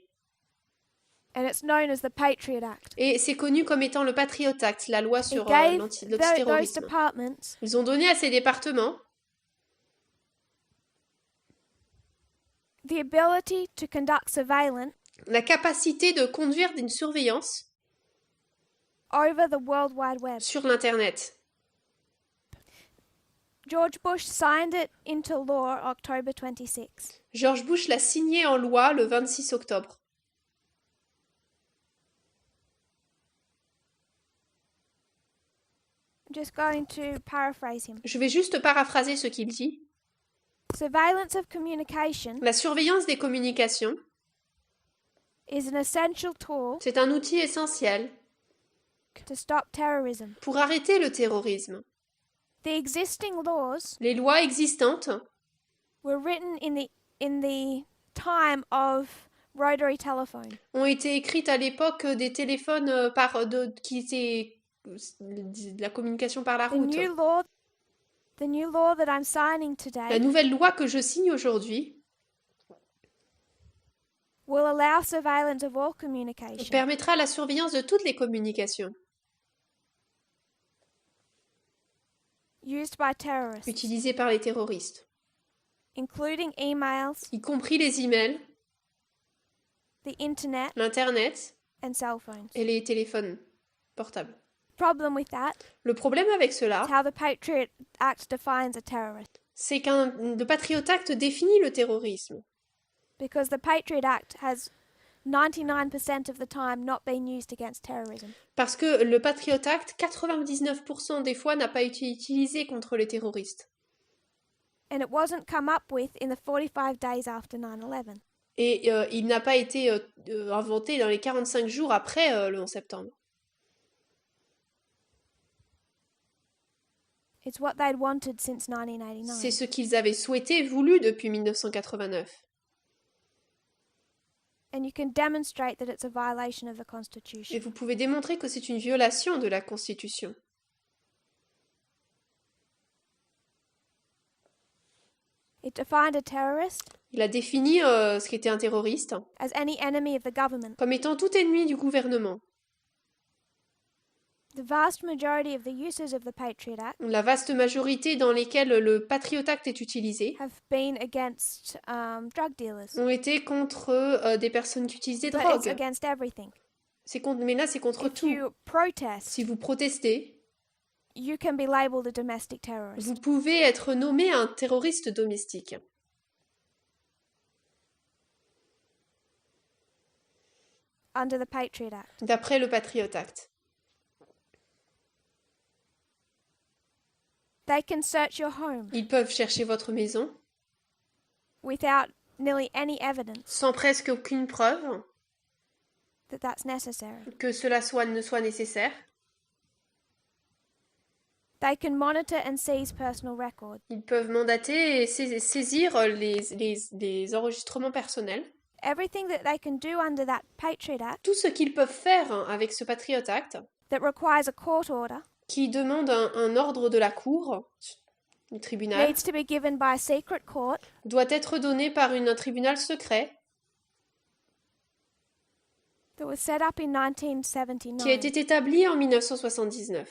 [SPEAKER 2] And it's known as the Patriot Act.
[SPEAKER 3] Et c'est connu comme étant le Patriot Act, la loi
[SPEAKER 2] It
[SPEAKER 3] sur
[SPEAKER 2] gave those
[SPEAKER 3] l'antiterrorisme.
[SPEAKER 2] departments
[SPEAKER 3] Ils ont donné à ces départements
[SPEAKER 2] the ability to conduct surveillance
[SPEAKER 3] la capacité de conduire une surveillance
[SPEAKER 2] over the World Wide Web.
[SPEAKER 3] sur l'Internet.
[SPEAKER 2] George Bush signed it into law October 26.
[SPEAKER 3] George Bush l'a signé en loi le 26 octobre.
[SPEAKER 2] I'm just going to paraphrase him.
[SPEAKER 3] Je vais juste paraphraser ce qu'il dit.
[SPEAKER 2] Surveillance of communication
[SPEAKER 3] La surveillance des communications,
[SPEAKER 2] is an essential tool
[SPEAKER 3] c'est un outil essentiel
[SPEAKER 2] to stop terrorism.
[SPEAKER 3] pour arrêter le terrorisme.
[SPEAKER 2] The existing laws
[SPEAKER 3] Les lois existantes
[SPEAKER 2] were written in the time of rotary telephone.
[SPEAKER 3] ont été écrites à l'époque des téléphones qui étaient de la communication par la
[SPEAKER 2] The
[SPEAKER 3] route.
[SPEAKER 2] new law that I'm signing
[SPEAKER 3] La
[SPEAKER 2] today
[SPEAKER 3] nouvelle loi que je signe aujourd'hui
[SPEAKER 2] will allow surveillance of all communication
[SPEAKER 3] permettra la surveillance de toutes les communications
[SPEAKER 2] used by terrorists,
[SPEAKER 3] utilisées par les terroristes,
[SPEAKER 2] including emails,
[SPEAKER 3] y compris les emails,
[SPEAKER 2] the internet,
[SPEAKER 3] l'Internet
[SPEAKER 2] and cell phones.
[SPEAKER 3] et les téléphones portables.
[SPEAKER 2] Problem with that
[SPEAKER 3] Le problème avec
[SPEAKER 2] is
[SPEAKER 3] cela,
[SPEAKER 2] how the Patriot Act defines a terrorist,
[SPEAKER 3] c'est le Patriot Act définit le terrorisme.
[SPEAKER 2] because the Patriot Act has 99% of the time not been used against terrorism.
[SPEAKER 3] Parce que le Patriot Act, 99% des fois, n'a pas été utilisé contre les terroristes.
[SPEAKER 2] And it wasn't come up with in the 45 days after 9/11.
[SPEAKER 3] Et il n'a pas été inventé dans les 45 jours après le 11 septembre.
[SPEAKER 2] It's what they'd wanted since
[SPEAKER 3] C'est
[SPEAKER 2] 1989.
[SPEAKER 3] ce qu'ils avaient souhaité, voulu depuis 1989.
[SPEAKER 2] And you can demonstrate that it's a violation of the
[SPEAKER 3] Et
[SPEAKER 2] Constitution.
[SPEAKER 3] vous pouvez démontrer que c'est une violation de la Constitution.
[SPEAKER 2] It defined a terrorist
[SPEAKER 3] Il a défini ce qu'était un terroriste
[SPEAKER 2] as any enemy of the government.
[SPEAKER 3] comme étant tout ennemi du gouvernement.
[SPEAKER 2] The vast majority of the uses of the Patriot Act
[SPEAKER 3] La vaste majorité dans lesquelles le Patriot Act est utilisé
[SPEAKER 2] have been against drug dealers.
[SPEAKER 3] ont été contre des personnes qui utilisent des
[SPEAKER 2] But it's
[SPEAKER 3] drogues.
[SPEAKER 2] against everything.
[SPEAKER 3] Mais là, c'est contre
[SPEAKER 2] If
[SPEAKER 3] tout.
[SPEAKER 2] you protest,
[SPEAKER 3] Si vous protestez,
[SPEAKER 2] you can be labeled a domestic terrorist.
[SPEAKER 3] vous pouvez être nommé un terroriste domestique.
[SPEAKER 2] Under the Patriot Act.
[SPEAKER 3] D'après le Patriot Act.
[SPEAKER 2] They can search your home
[SPEAKER 3] Ils peuvent chercher votre maison
[SPEAKER 2] without nearly any evidence
[SPEAKER 3] sans presque aucune preuve
[SPEAKER 2] that that's necessary.
[SPEAKER 3] que cela ne soit nécessaire.
[SPEAKER 2] They can monitor and seize personal records.
[SPEAKER 3] Ils peuvent mandater et saisir les enregistrements personnels.
[SPEAKER 2] Everything that they can do under that Patriot Act
[SPEAKER 3] Tout ce qu'ils peuvent faire avec ce Patriot Act,
[SPEAKER 2] that requires a court order
[SPEAKER 3] qui demande un ordre de la cour, du tribunal,
[SPEAKER 2] needs to be given by a secret court
[SPEAKER 3] doit être donné par un tribunal secret
[SPEAKER 2] that was set up in
[SPEAKER 3] qui a
[SPEAKER 2] 1979,
[SPEAKER 3] été établi en 1979.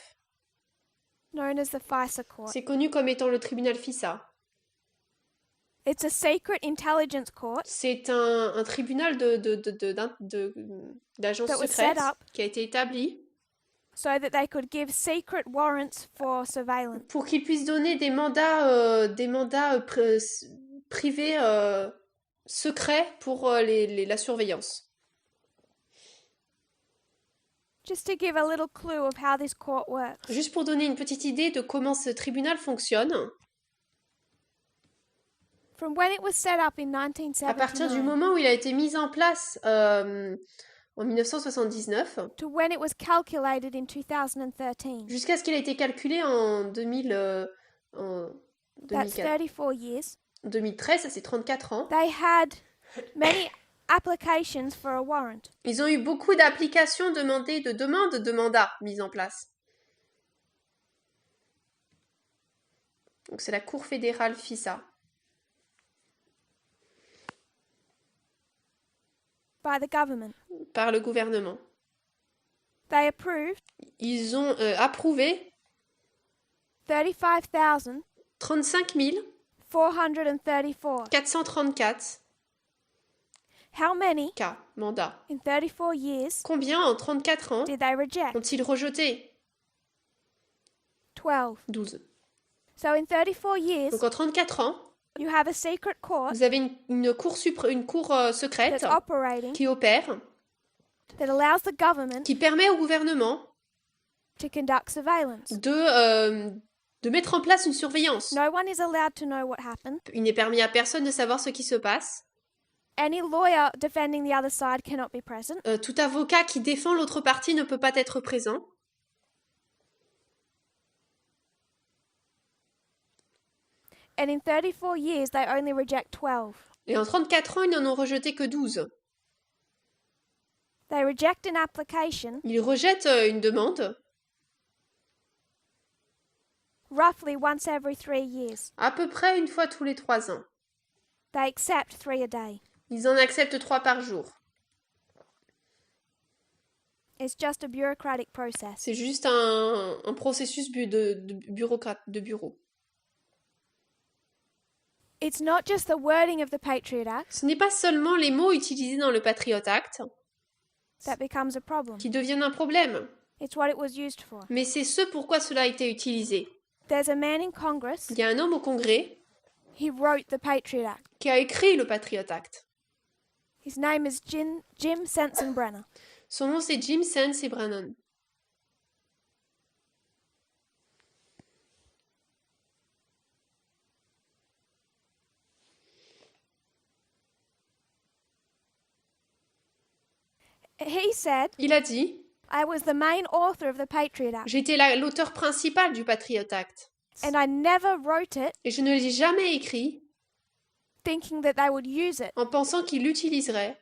[SPEAKER 2] known as the FISA Court.
[SPEAKER 3] C'est connu comme étant le tribunal FISA.
[SPEAKER 2] It's a secret intelligence court
[SPEAKER 3] C'est un tribunal d'agences
[SPEAKER 2] that was
[SPEAKER 3] secrètes
[SPEAKER 2] set up
[SPEAKER 3] qui a été établi
[SPEAKER 2] so that they could give secret warrants for surveillance.
[SPEAKER 3] pour qu'ils puissent donner des mandats privés secrets pour la surveillance.
[SPEAKER 2] Just to give a little clue of how this court works.
[SPEAKER 3] Juste pour donner une petite idée de comment ce tribunal fonctionne,
[SPEAKER 2] From when it was set up in
[SPEAKER 3] à partir du
[SPEAKER 2] 1979
[SPEAKER 3] moment où il a été mis en place en 1979,
[SPEAKER 2] to when it was calculated in 2013,
[SPEAKER 3] jusqu'à ce qu'il a été calculé en 2000, en
[SPEAKER 2] that's
[SPEAKER 3] 2004
[SPEAKER 2] 34 years,
[SPEAKER 3] 2013, ça c'est 34 ans.
[SPEAKER 2] they had many applications for a warrant.
[SPEAKER 3] Ils ont eu beaucoup d'applications demandées, de demandes de mandats mises en place. Donc c'est la Cour fédérale FISA.
[SPEAKER 2] By the government.
[SPEAKER 3] Par le gouvernement.
[SPEAKER 2] They approved
[SPEAKER 3] Ils ont approuvé
[SPEAKER 2] 35,434
[SPEAKER 3] 35 434
[SPEAKER 2] How many
[SPEAKER 3] cas, mandats.
[SPEAKER 2] in 34 years
[SPEAKER 3] Combien en 34 ans
[SPEAKER 2] did they reject?
[SPEAKER 3] ont-ils rejeté?
[SPEAKER 2] 12.
[SPEAKER 3] 12.
[SPEAKER 2] So in 34 years,
[SPEAKER 3] Donc en 34 ans,
[SPEAKER 2] you have a secret court
[SPEAKER 3] vous avez une cour, secrète
[SPEAKER 2] that's operating
[SPEAKER 3] qui opère,
[SPEAKER 2] that allows the government
[SPEAKER 3] qui permet au gouvernement
[SPEAKER 2] to conduct surveillance.
[SPEAKER 3] de mettre en place une surveillance.
[SPEAKER 2] No one is allowed to know what happened.
[SPEAKER 3] Il n'est permis à personne de savoir ce qui se passe.
[SPEAKER 2] Any lawyer defending the other side cannot be present.
[SPEAKER 3] Tout avocat qui défend l'autre partie ne peut pas être présent.
[SPEAKER 2] And in 34 years, they only reject 12.
[SPEAKER 3] Et en 34 ans, ils n'en ont rejeté que 12.
[SPEAKER 2] They reject an application
[SPEAKER 3] Ils rejettent une demande
[SPEAKER 2] roughly once every 3 years.
[SPEAKER 3] à peu près une fois tous les 3 ans.
[SPEAKER 2] They accept 3 a day.
[SPEAKER 3] Ils en acceptent 3 par jour.
[SPEAKER 2] It's just a bureaucratic process.
[SPEAKER 3] C'est juste un processus de bureau.
[SPEAKER 2] It's not just the wording of the Patriot Act
[SPEAKER 3] Ce n'est pas seulement les mots utilisés dans le Patriot Act
[SPEAKER 2] that becomes a problem.
[SPEAKER 3] qui deviennent un problème,
[SPEAKER 2] It's what it was used for.
[SPEAKER 3] mais c'est ce pourquoi cela a été utilisé.
[SPEAKER 2] There's a man in Congress,
[SPEAKER 3] Il y a un homme au Congrès
[SPEAKER 2] he wrote the Patriot Act.
[SPEAKER 3] qui a écrit le Patriot Act.
[SPEAKER 2] His name is Jim Sensenbrenner.
[SPEAKER 3] Son nom c'est Jim Sensenbrenner.
[SPEAKER 2] He said,
[SPEAKER 3] Il a dit
[SPEAKER 2] I was the main author of the Patriot Act.
[SPEAKER 3] « J'étais l'auteur principal du Patriot Act.
[SPEAKER 2] And I never wrote it
[SPEAKER 3] Et je ne l'ai jamais écrit
[SPEAKER 2] thinking that they would use it.
[SPEAKER 3] en pensant qu'ils l'utiliseraient.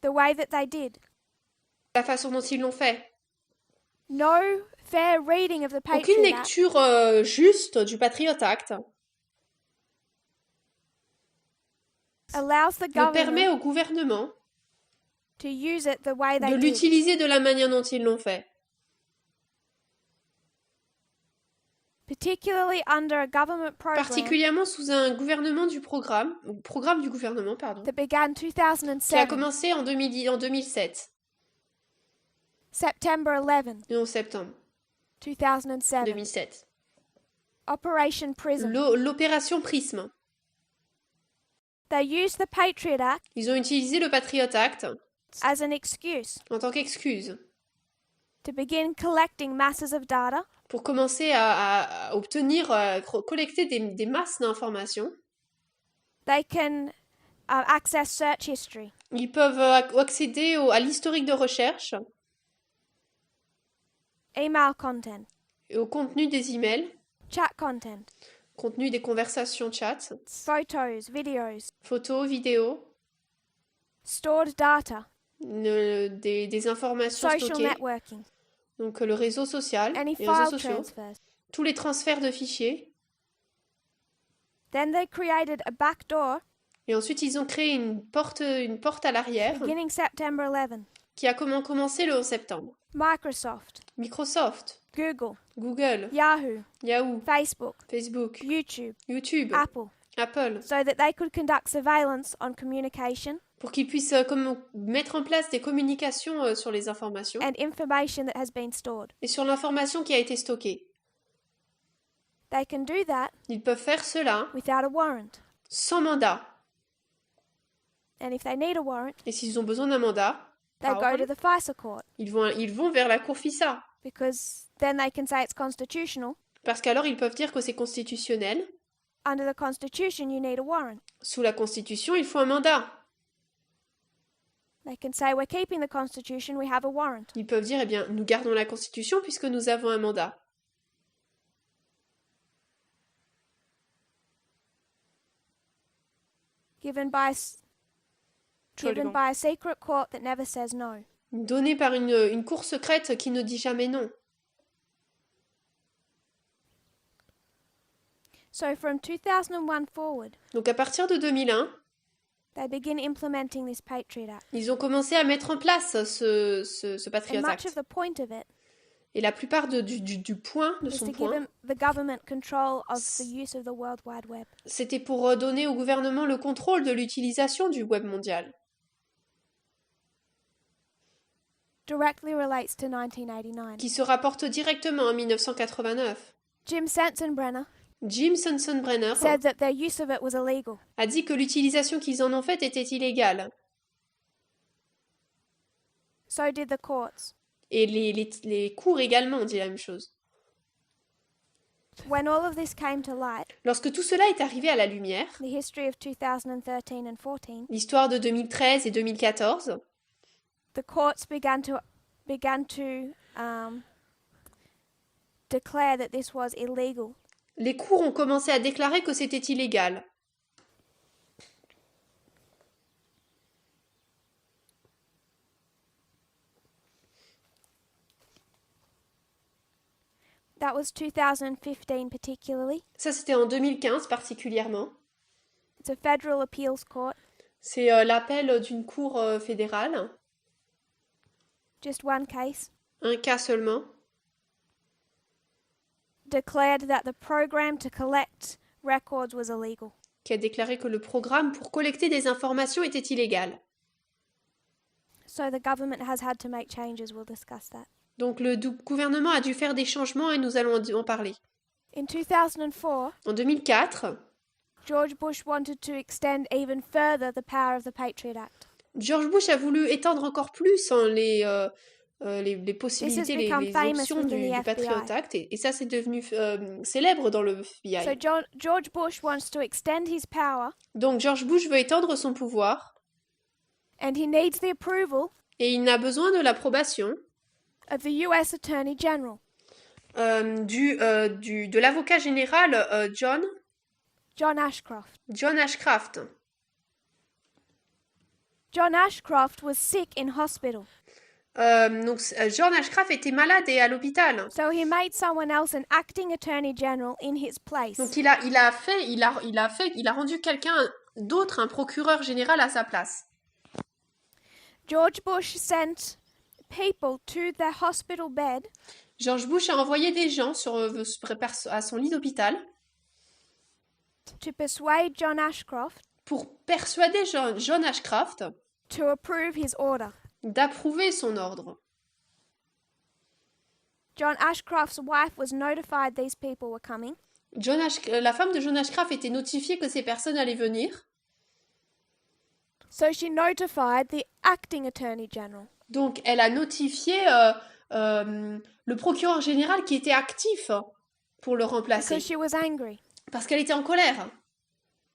[SPEAKER 2] The way that they did.
[SPEAKER 3] La façon dont ils l'ont fait.
[SPEAKER 2] No fair reading of the
[SPEAKER 3] Aucune
[SPEAKER 2] Patriot Act
[SPEAKER 3] lecture juste du Patriot Act
[SPEAKER 2] allows the
[SPEAKER 3] ne permet
[SPEAKER 2] government
[SPEAKER 3] au gouvernement
[SPEAKER 2] to use it the way
[SPEAKER 3] de
[SPEAKER 2] they did.
[SPEAKER 3] l'utiliser de la manière dont ils l'ont fait.
[SPEAKER 2] Particularly under a government program
[SPEAKER 3] Particulièrement sous un gouvernement du programme du gouvernement, pardon,
[SPEAKER 2] that began
[SPEAKER 3] qui a
[SPEAKER 2] 2007,
[SPEAKER 3] commencé en 2007,
[SPEAKER 2] September 11,
[SPEAKER 3] le 11 septembre
[SPEAKER 2] 2007.
[SPEAKER 3] 2007.
[SPEAKER 2] Operation Prism.
[SPEAKER 3] L'opération Prisme.
[SPEAKER 2] They used the Patriot Act
[SPEAKER 3] Ils ont utilisé le Patriot Act
[SPEAKER 2] as an excuse
[SPEAKER 3] en tant qu'excuse
[SPEAKER 2] to begin collecting masses of data
[SPEAKER 3] pour commencer à obtenir, collecter des masses d'informations.
[SPEAKER 2] They can access search history,
[SPEAKER 3] Ils peuvent accéder à l'historique de recherche
[SPEAKER 2] email content,
[SPEAKER 3] et au contenu des emails,
[SPEAKER 2] chat content,
[SPEAKER 3] contenu des conversations chat,
[SPEAKER 2] photos, videos,
[SPEAKER 3] photos, vidéos,
[SPEAKER 2] stored data,
[SPEAKER 3] des informations
[SPEAKER 2] social
[SPEAKER 3] stockées,
[SPEAKER 2] networking,
[SPEAKER 3] donc le réseau social,
[SPEAKER 2] any
[SPEAKER 3] les réseaux
[SPEAKER 2] file
[SPEAKER 3] sociaux,
[SPEAKER 2] transfers.
[SPEAKER 3] tous les transferts de fichiers.
[SPEAKER 2] Then they created a backdoor
[SPEAKER 3] Et ensuite, ils ont créé une porte à l'arrière
[SPEAKER 2] beginning September 11.
[SPEAKER 3] qui a commencé le 11 septembre.
[SPEAKER 2] Microsoft,
[SPEAKER 3] Microsoft,
[SPEAKER 2] Google,
[SPEAKER 3] Google,
[SPEAKER 2] Yahoo,
[SPEAKER 3] Yahoo,
[SPEAKER 2] Facebook,
[SPEAKER 3] Facebook,
[SPEAKER 2] YouTube,
[SPEAKER 3] YouTube,
[SPEAKER 2] Apple,
[SPEAKER 3] Apple,
[SPEAKER 2] so that they could conduct surveillance on communication
[SPEAKER 3] pour qu'ils puissent mettre en place des communications sur les informations
[SPEAKER 2] and information that has been stored.
[SPEAKER 3] et sur l'information qui a été stockée.
[SPEAKER 2] They can do that
[SPEAKER 3] Ils peuvent faire cela
[SPEAKER 2] without a warrant.
[SPEAKER 3] sans mandat.
[SPEAKER 2] And if they need a warrant,
[SPEAKER 3] Et s'ils ont besoin d'un mandat,
[SPEAKER 2] they go to the FISA court
[SPEAKER 3] ils vont vers la cour FISA.
[SPEAKER 2] because then they can say it's constitutional.
[SPEAKER 3] Parce qu'alors, ils peuvent dire que c'est constitutionnel.
[SPEAKER 2] Under the Constitution, you need a warrant.
[SPEAKER 3] Sous la Constitution, il faut un mandat.
[SPEAKER 2] They can say we're keeping the Constitution, we have a warrant.
[SPEAKER 3] Ils peuvent dire, eh bien, nous gardons la Constitution puisque nous avons un mandat.
[SPEAKER 2] Given by a secret court that never says no.
[SPEAKER 3] Donné par une cour secrète qui ne dit jamais non.
[SPEAKER 2] So from 2001 forward,
[SPEAKER 3] Donc à partir de 2001,
[SPEAKER 2] they begin implementing this Patriot Act.
[SPEAKER 3] ils ont commencé à mettre en place ce Patriot
[SPEAKER 2] And much
[SPEAKER 3] Act.
[SPEAKER 2] of the point of it
[SPEAKER 3] Et la plupart de
[SPEAKER 2] is
[SPEAKER 3] son
[SPEAKER 2] to give
[SPEAKER 3] point,
[SPEAKER 2] the government control of the use of the World Wide Web.
[SPEAKER 3] c'était pour donner au gouvernement le contrôle de l'utilisation du web mondial.
[SPEAKER 2] Directly relates to 1989.
[SPEAKER 3] Qui se rapporte directement en 1989.
[SPEAKER 2] Jim Sensenbrenner
[SPEAKER 3] Jim Sensenbrenner
[SPEAKER 2] said that their use of it was illegal.
[SPEAKER 3] a dit que l'utilisation qu'ils en ont faite était illégale.
[SPEAKER 2] So did the courts.
[SPEAKER 3] Et les cours également ont dit la même chose.
[SPEAKER 2] When all of this came to light,
[SPEAKER 3] Lorsque tout cela est arrivé à la lumière,
[SPEAKER 2] the history of 2013 and 14,
[SPEAKER 3] l'histoire de 2013 et 2014,
[SPEAKER 2] the courts began to declare that this was illegal.
[SPEAKER 3] les cours ont commencé à déclarer que c'était illégal.
[SPEAKER 2] That was 2015 particularly.
[SPEAKER 3] Ça, c'était en 2015 particulièrement.
[SPEAKER 2] It's a federal appeals court,
[SPEAKER 3] C'est l'appel d'une cour fédérale,
[SPEAKER 2] just one case,
[SPEAKER 3] un cas seulement,
[SPEAKER 2] declared that the program to collect records was illegal.
[SPEAKER 3] qui a déclaré que le programme pour collecter des informations était illégal.
[SPEAKER 2] So the government has had to make changes. We'll discuss that.
[SPEAKER 3] Donc le gouvernement a dû faire des changements et nous allons en parler.
[SPEAKER 2] In 2004,
[SPEAKER 3] En 2004,
[SPEAKER 2] George Bush wanted to extend even further the power of the Patriot Act.
[SPEAKER 3] George Bush a voulu étendre encore plus les possibilités, les options du Patriot Act, et ça c'est devenu célèbre dans le FBI.
[SPEAKER 2] So George Bush wants to extend his power,
[SPEAKER 3] Donc George Bush veut étendre son pouvoir,
[SPEAKER 2] and he needs the approval
[SPEAKER 3] et il a besoin de l'approbation
[SPEAKER 2] of the US Attorney General.
[SPEAKER 3] De l'avocat général
[SPEAKER 2] John Ashcroft.
[SPEAKER 3] John Ashcroft.
[SPEAKER 2] John Ashcroft was sick in hospital.
[SPEAKER 3] John Ashcroft était malade et à l'hôpital.
[SPEAKER 2] So he made someone else an acting attorney general in his place.
[SPEAKER 3] Donc il a rendu quelqu'un d'autre un procureur général à sa place.
[SPEAKER 2] George Bush sent people to their hospital bed.
[SPEAKER 3] George Bush a envoyé des gens à son lit d'hôpital
[SPEAKER 2] To persuade John Ashcroft.
[SPEAKER 3] Pour persuader John Ashcroft
[SPEAKER 2] To approve his order.
[SPEAKER 3] D'approuver son ordre.
[SPEAKER 2] John Ashcroft's wife was notified these people were coming.
[SPEAKER 3] La femme de John Ashcroft était notifiée que ces personnes allaient venir.
[SPEAKER 2] So she notified the acting attorney general.
[SPEAKER 3] Donc elle a notifié le procureur général qui était actif pour le remplacer.
[SPEAKER 2] Because she was angry.
[SPEAKER 3] Parce qu'elle était en colère.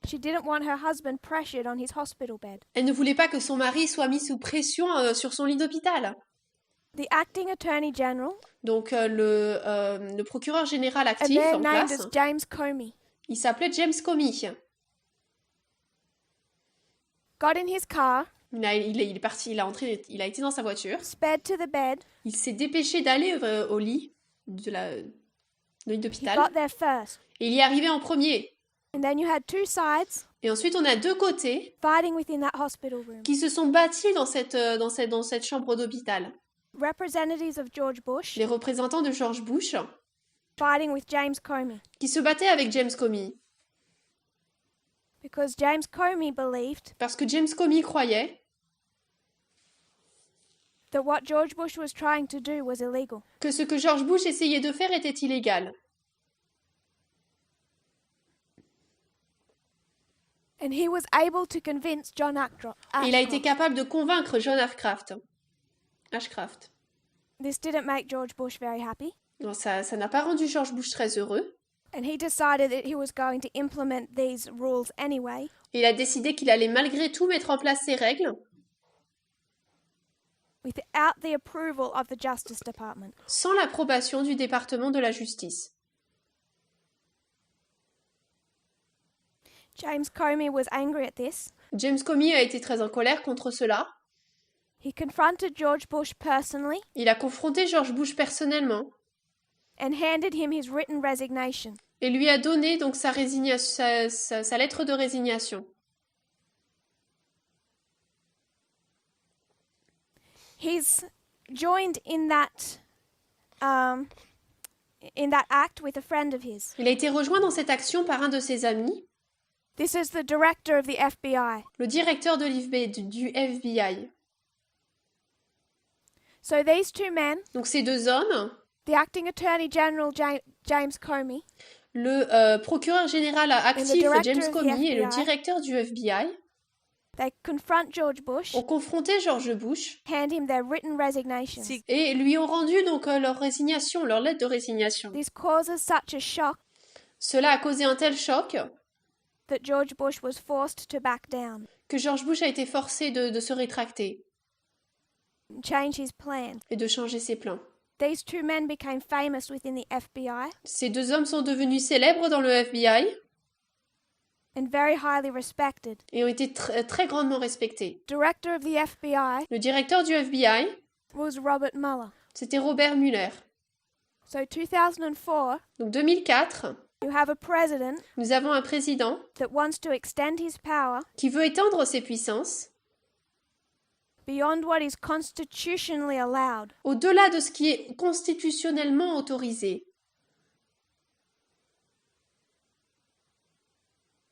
[SPEAKER 2] She didn't want her husband pressured on his hospital bed.
[SPEAKER 3] Elle ne voulait pas que son mari soit mis sous pression sur son lit d'hôpital.
[SPEAKER 2] The acting attorney general.
[SPEAKER 3] Donc le procureur général actif en place.
[SPEAKER 2] As James Comey.
[SPEAKER 3] Il s'appelait James Comey.
[SPEAKER 2] Got in his car.
[SPEAKER 3] Il est parti, il a été dans sa voiture.
[SPEAKER 2] Sped to the bed.
[SPEAKER 3] Il s'est dépêché d'aller au lit de lit d'hôpital.
[SPEAKER 2] He got there first.
[SPEAKER 3] Et il y est arrivé en premier.
[SPEAKER 2] And then you had two sides.
[SPEAKER 3] Et ensuite on a deux côtés
[SPEAKER 2] fighting within that hospital room.
[SPEAKER 3] Qui se sont battus dans cette chambre d'hôpital.
[SPEAKER 2] Representatives of George Bush.
[SPEAKER 3] Les représentants de George Bush.
[SPEAKER 2] Fighting with James Comey.
[SPEAKER 3] Qui se battaient avec James Comey.
[SPEAKER 2] Because James Comey believed.
[SPEAKER 3] Parce que James Comey croyait.
[SPEAKER 2] That what George Bush was trying to do was illegal.
[SPEAKER 3] Que ce que George Bush essayait de faire était illégal.
[SPEAKER 2] And he was able to convince John Ashcroft.
[SPEAKER 3] Il a été capable de convaincre John Ashcroft.
[SPEAKER 2] This didn't make George Bush very happy.
[SPEAKER 3] Non, ça n'a pas rendu George Bush très heureux.
[SPEAKER 2] And he decided that he was going to implement these rules anyway.
[SPEAKER 3] Il a décidé qu'il allait malgré tout mettre en place ces règles.
[SPEAKER 2] Without the approval of the Justice Department.
[SPEAKER 3] Sans l'approbation du département de la justice.
[SPEAKER 2] James Comey was angry at this.
[SPEAKER 3] James Comey a été très en colère contre cela.
[SPEAKER 2] He confronted George Bush personally.
[SPEAKER 3] Il a confronté George Bush personnellement.
[SPEAKER 2] And handed him his written resignation.
[SPEAKER 3] Et lui a donné donc sa lettre de résignation.
[SPEAKER 2] He's joined in that act with a friend of his.
[SPEAKER 3] Il a été rejoint dans cette action par un de ses amis.
[SPEAKER 2] This is the director of the FBI.
[SPEAKER 3] Le directeur du FBI.
[SPEAKER 2] So these two men.
[SPEAKER 3] Donc ces deux hommes.
[SPEAKER 2] The acting attorney general James Comey.
[SPEAKER 3] Le procureur général actif James Comey et le directeur du FBI.
[SPEAKER 2] They confront George Bush.
[SPEAKER 3] Ont confronté George Bush.
[SPEAKER 2] Hand him their written resignations.
[SPEAKER 3] Et lui ont rendu donc leur résignation, leur lettre de résignation.
[SPEAKER 2] This causes such a shock.
[SPEAKER 3] Cela a causé un tel choc.
[SPEAKER 2] That George Bush was forced to back down.
[SPEAKER 3] Que George Bush a été forcé de se rétracter.
[SPEAKER 2] Change his plans.
[SPEAKER 3] Et de changer ses plans.
[SPEAKER 2] These two men became famous within the FBI.
[SPEAKER 3] Ces deux hommes sont devenus célèbres dans le FBI.
[SPEAKER 2] And very highly respected.
[SPEAKER 3] Et ont été très grandement respectés.
[SPEAKER 2] Director of the FBI.
[SPEAKER 3] Le directeur du FBI.
[SPEAKER 2] Was Robert Mueller.
[SPEAKER 3] C'était Robert Mueller.
[SPEAKER 2] So 2004.
[SPEAKER 3] Donc 2004.
[SPEAKER 2] You have a president.
[SPEAKER 3] Nous avons un président.
[SPEAKER 2] That wants to extend his power.
[SPEAKER 3] Qui veut étendre ses puissances.
[SPEAKER 2] Beyond what is constitutionally allowed.
[SPEAKER 3] Au-delà de ce qui est constitutionnellement autorisé.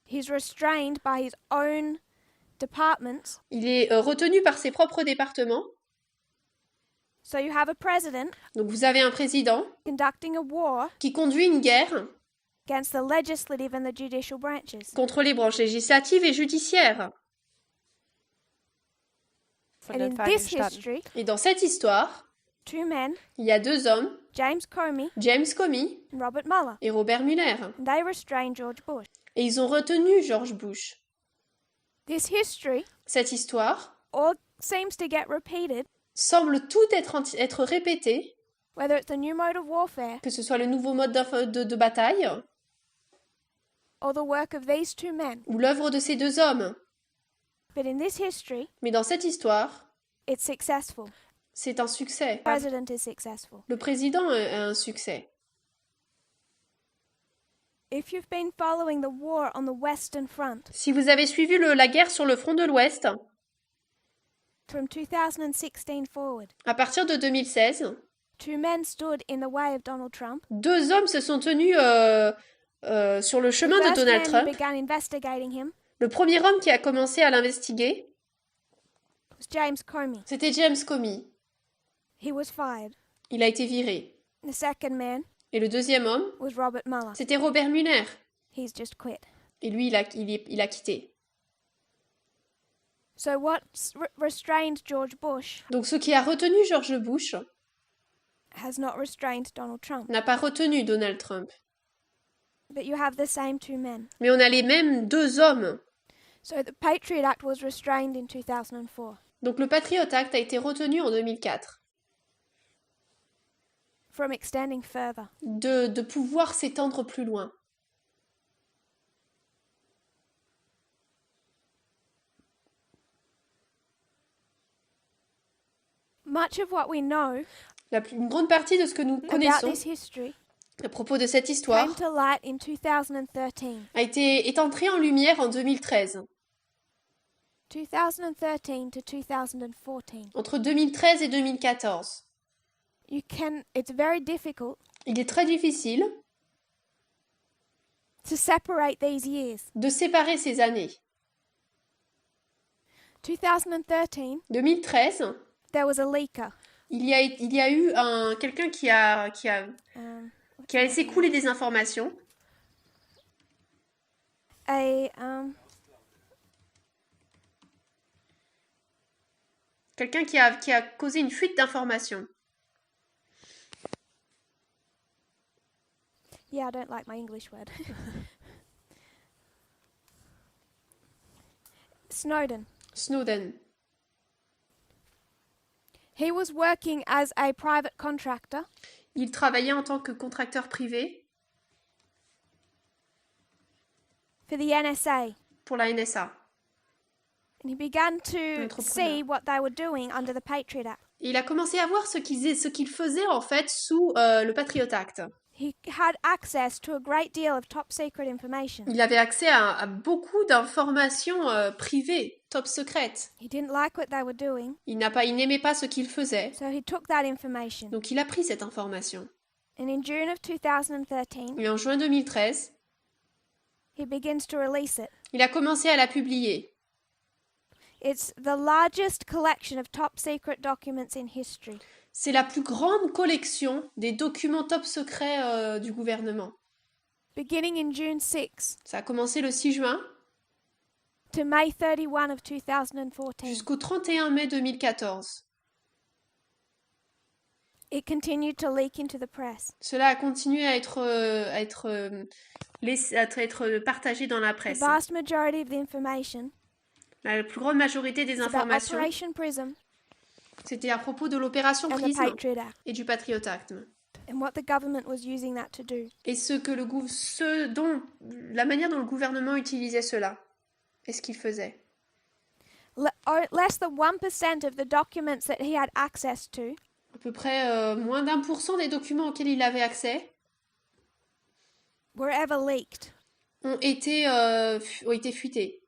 [SPEAKER 2] He's restrained by his own departments.
[SPEAKER 3] Il est retenu par ses propres départements.
[SPEAKER 2] So you have a president.
[SPEAKER 3] Donc vous avez un président.
[SPEAKER 2] Conducting a war.
[SPEAKER 3] Qui conduit une guerre.
[SPEAKER 2] Against the legislative and the judicial branches.
[SPEAKER 3] Contre les branches législatives et judiciaires.
[SPEAKER 2] And in this history,
[SPEAKER 3] et dans cette histoire,
[SPEAKER 2] two men,
[SPEAKER 3] il y a deux hommes,
[SPEAKER 2] James Comey
[SPEAKER 3] and
[SPEAKER 2] Robert Mueller,
[SPEAKER 3] et Robert Mueller.
[SPEAKER 2] And they restrained George Bush.
[SPEAKER 3] Et ils ont retenu George Bush.
[SPEAKER 2] This history,
[SPEAKER 3] cette histoire,
[SPEAKER 2] all seems to get repeated.
[SPEAKER 3] semble tout être répété,
[SPEAKER 2] whether it's a new mode of warfare
[SPEAKER 3] que ce soit le nouveau mode de bataille
[SPEAKER 2] or the work of these two men.
[SPEAKER 3] ou l'œuvre de ces deux hommes.
[SPEAKER 2] But in this history,
[SPEAKER 3] Mais dans cette histoire,
[SPEAKER 2] it's successful.
[SPEAKER 3] c'est un succès.
[SPEAKER 2] The president is successful.
[SPEAKER 3] Le président a un succès.
[SPEAKER 2] If you've been following the war on the Western Front
[SPEAKER 3] Si vous avez suivi la guerre sur le front de l'Ouest,
[SPEAKER 2] from 2016 forward,
[SPEAKER 3] à partir de 2016,
[SPEAKER 2] two men stood in the way of Donald Trump.
[SPEAKER 3] deux hommes se sont tenus sur le chemin
[SPEAKER 2] The
[SPEAKER 3] de
[SPEAKER 2] first
[SPEAKER 3] Donald
[SPEAKER 2] man who
[SPEAKER 3] Trump.
[SPEAKER 2] began investigating him
[SPEAKER 3] Le premier homme qui a commencé à l'investiguer,
[SPEAKER 2] was James Comey.
[SPEAKER 3] c'était James Comey.
[SPEAKER 2] He was fired.
[SPEAKER 3] Il a été viré.
[SPEAKER 2] The second man
[SPEAKER 3] Et le deuxième homme,
[SPEAKER 2] was Robert Mueller.
[SPEAKER 3] c'était Robert Mueller.
[SPEAKER 2] He's just quit.
[SPEAKER 3] Et lui, il a quitté.
[SPEAKER 2] So what restrained George Bush
[SPEAKER 3] Donc ce qui a retenu George Bush
[SPEAKER 2] has not restrained Donald Trump.
[SPEAKER 3] n'a pas retenu Donald Trump.
[SPEAKER 2] But you have the same two men.
[SPEAKER 3] Mais on a les mêmes deux hommes.
[SPEAKER 2] So the Patriot Act was restrained in 2004
[SPEAKER 3] Donc le Patriot Act a été retenu en 2004.
[SPEAKER 2] from extending further.
[SPEAKER 3] De pouvoir s'étendre plus loin.
[SPEAKER 2] Much of what we know
[SPEAKER 3] Une grande partie de ce que nous
[SPEAKER 2] about
[SPEAKER 3] connaissons
[SPEAKER 2] this history
[SPEAKER 3] à propos de cette histoire
[SPEAKER 2] came to light in 2013.
[SPEAKER 3] est entrée en lumière en 2013.
[SPEAKER 2] 2013 to 2014.
[SPEAKER 3] Entre 2013 et 2014.
[SPEAKER 2] It's very difficult
[SPEAKER 3] Il est très difficile
[SPEAKER 2] to separate these years.
[SPEAKER 3] de séparer ces années.
[SPEAKER 2] 2013,
[SPEAKER 3] 2013,
[SPEAKER 2] there was a leaker.
[SPEAKER 3] il y a eu quelqu'un qui a laissé couler des informations. Quelqu'un qui a causé une fuite d'informations.
[SPEAKER 2] Yeah, I don't like my English word. Snowden. He was working as a private contractor
[SPEAKER 3] Il travaillait en tant que contracteur privé
[SPEAKER 2] for the NSA.
[SPEAKER 3] pour la NSA.
[SPEAKER 2] And he began to see what they were doing under the Patriot Act.
[SPEAKER 3] Il a commencé à voir ce qu'il faisait en fait sous le Patriot Act.
[SPEAKER 2] He had access to a great deal of top secret information.
[SPEAKER 3] Il avait accès à beaucoup d'informations privées, top secrètes.
[SPEAKER 2] He didn't like what they were doing,
[SPEAKER 3] Il n'aimait pas ce qu'il faisait.
[SPEAKER 2] so he took that information.
[SPEAKER 3] Donc il a pris cette information.
[SPEAKER 2] And in June of 2013,
[SPEAKER 3] Et en juin 2013,
[SPEAKER 2] he begins to release it.
[SPEAKER 3] il a commencé à la publier.
[SPEAKER 2] It's the largest collection of top secret documents in history.
[SPEAKER 3] C'est la plus grande collection des documents top secrets du gouvernement.
[SPEAKER 2] Beginning in June 6
[SPEAKER 3] Ça a commencé le 6 juin
[SPEAKER 2] to May 31 of 2014.
[SPEAKER 3] jusqu'au 31 mai 2014.
[SPEAKER 2] It continued to leak into the press.
[SPEAKER 3] Cela a continué à être partagé dans la
[SPEAKER 2] The
[SPEAKER 3] presse.
[SPEAKER 2] vast majority of the information
[SPEAKER 3] La plus grande majorité des
[SPEAKER 2] is about
[SPEAKER 3] informations,
[SPEAKER 2] Operation Prism
[SPEAKER 3] c'était à propos de l'opération
[SPEAKER 2] and the
[SPEAKER 3] Prism
[SPEAKER 2] Patriot Act
[SPEAKER 3] et du Patriot Act.
[SPEAKER 2] and what the government was using that to do.
[SPEAKER 3] Et la manière dont le gouvernement utilisait cela. Et ce qu'il faisait.
[SPEAKER 2] Less than 1% of the documents that he had access to
[SPEAKER 3] À peu près moins d'1% des documents auxquels il avait accès
[SPEAKER 2] were ever leaked.
[SPEAKER 3] ont été fuités.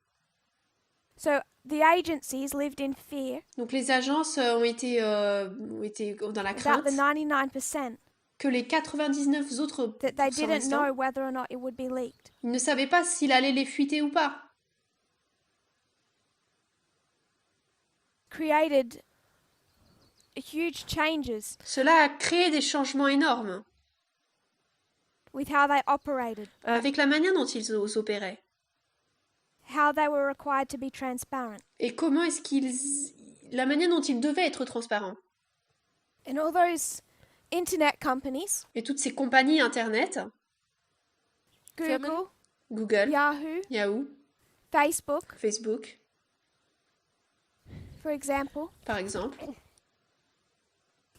[SPEAKER 2] So the agencies lived in fear
[SPEAKER 3] Donc les agences ont été dans la
[SPEAKER 2] about
[SPEAKER 3] crainte
[SPEAKER 2] the 99%
[SPEAKER 3] que les 99 autres
[SPEAKER 2] that they didn't
[SPEAKER 3] restants,
[SPEAKER 2] know whether or not it would be leaked.
[SPEAKER 3] ils ne savaient pas s'il allait les fuiter ou pas.
[SPEAKER 2] Created huge changes
[SPEAKER 3] Cela a créé des changements énormes
[SPEAKER 2] with how they operated,
[SPEAKER 3] avec la manière dont ils opéraient.
[SPEAKER 2] how they were required to be transparent.
[SPEAKER 3] Et comment la manière dont ils devaient être transparents.
[SPEAKER 2] And all those internet companies,
[SPEAKER 3] Et toutes ces compagnies Internet,
[SPEAKER 2] Google,
[SPEAKER 3] Google,
[SPEAKER 2] Yahoo,
[SPEAKER 3] Facebook,
[SPEAKER 2] Facebook, for example,
[SPEAKER 3] par exemple,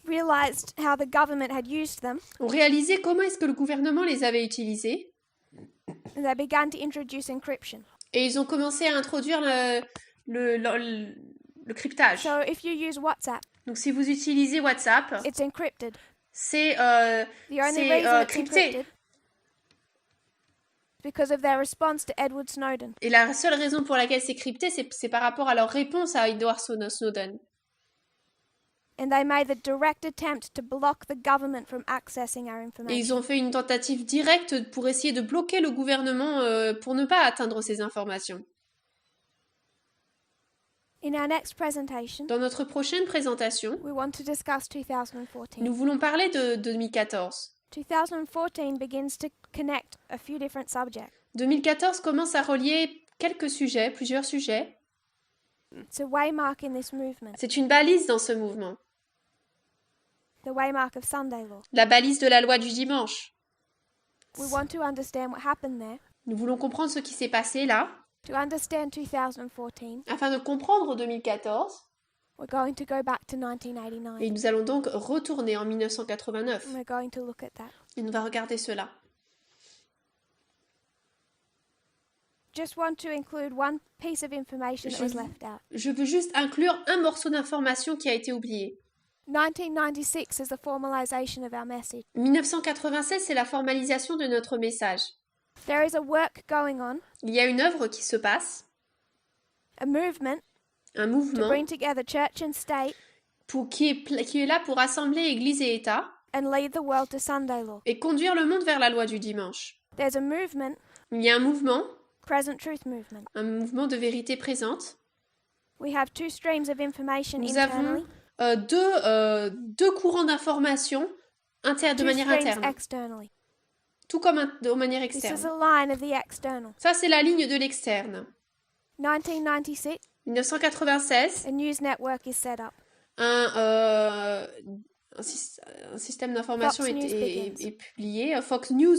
[SPEAKER 2] realized how the government had used them,
[SPEAKER 3] ont réalisé comment est-ce que le gouvernement les avait utilisés
[SPEAKER 2] and they began to introduce encryption.
[SPEAKER 3] et ils ont commencé à introduire le cryptage.
[SPEAKER 2] So if you use WhatsApp,
[SPEAKER 3] Donc si vous utilisez WhatsApp,
[SPEAKER 2] it's encrypted.
[SPEAKER 3] c'est
[SPEAKER 2] The only reason it's
[SPEAKER 3] crypté.
[SPEAKER 2] encrypted is because of their response to Edward Snowden.
[SPEAKER 3] Et la seule raison pour laquelle c'est crypté, c'est par rapport à leur réponse à Edward Snowden.
[SPEAKER 2] And they made the direct attempt to block the government from accessing our
[SPEAKER 3] Et
[SPEAKER 2] information.
[SPEAKER 3] ils ont fait une tentative directe pour essayer de bloquer le gouvernement pour ne pas atteindre ces informations.
[SPEAKER 2] In our next presentation,
[SPEAKER 3] Dans notre prochaine présentation,
[SPEAKER 2] we want to discuss 2014.
[SPEAKER 3] nous voulons parler de 2014.
[SPEAKER 2] 2014 begins to connect a few different subjects.
[SPEAKER 3] 2014 commence à relier plusieurs sujets.
[SPEAKER 2] It's a waymark in this movement,
[SPEAKER 3] C'est une balise dans ce mouvement.
[SPEAKER 2] the waymark of Sunday law.
[SPEAKER 3] La balise de la loi du dimanche.
[SPEAKER 2] We want to understand what happened there,
[SPEAKER 3] Nous voulons comprendre ce qui s'est passé là.
[SPEAKER 2] to understand 2014.
[SPEAKER 3] Afin de comprendre 2014,
[SPEAKER 2] We're going to go back to 1989.
[SPEAKER 3] et nous allons donc retourner en 1989.
[SPEAKER 2] And we're going to look at that.
[SPEAKER 3] Et nous va regarder cela.
[SPEAKER 2] Just want to include one piece of information that was left out.
[SPEAKER 3] Je veux juste inclure un morceau d'information qui a été oublié.
[SPEAKER 2] 1996 is the formalization of our message.
[SPEAKER 3] 1996, c'est la formalisation de notre message.
[SPEAKER 2] There is a work going on,
[SPEAKER 3] Il y a une œuvre qui se passe,
[SPEAKER 2] a movement
[SPEAKER 3] un
[SPEAKER 2] to
[SPEAKER 3] mouvement
[SPEAKER 2] bring together church and state
[SPEAKER 3] qui est là pour rassembler Église et État
[SPEAKER 2] and lead the world to Sunday law.
[SPEAKER 3] et conduire le monde vers la loi du dimanche.
[SPEAKER 2] There's a movement,
[SPEAKER 3] Il y a un mouvement
[SPEAKER 2] present truth movement.
[SPEAKER 3] de vérité présente.
[SPEAKER 2] We have two streams of information
[SPEAKER 3] Nous
[SPEAKER 2] internally,
[SPEAKER 3] avons deux courants d'information de
[SPEAKER 2] two
[SPEAKER 3] manière
[SPEAKER 2] streams
[SPEAKER 3] interne,
[SPEAKER 2] externally.
[SPEAKER 3] tout comme de manière
[SPEAKER 2] This is
[SPEAKER 3] externe.
[SPEAKER 2] a line of the external.
[SPEAKER 3] Ça, c'est la ligne de l'externe.
[SPEAKER 2] 1996,
[SPEAKER 3] 1996,
[SPEAKER 2] a news network is set up.
[SPEAKER 3] un système d'information
[SPEAKER 2] Fox News
[SPEAKER 3] est publié. Fox News,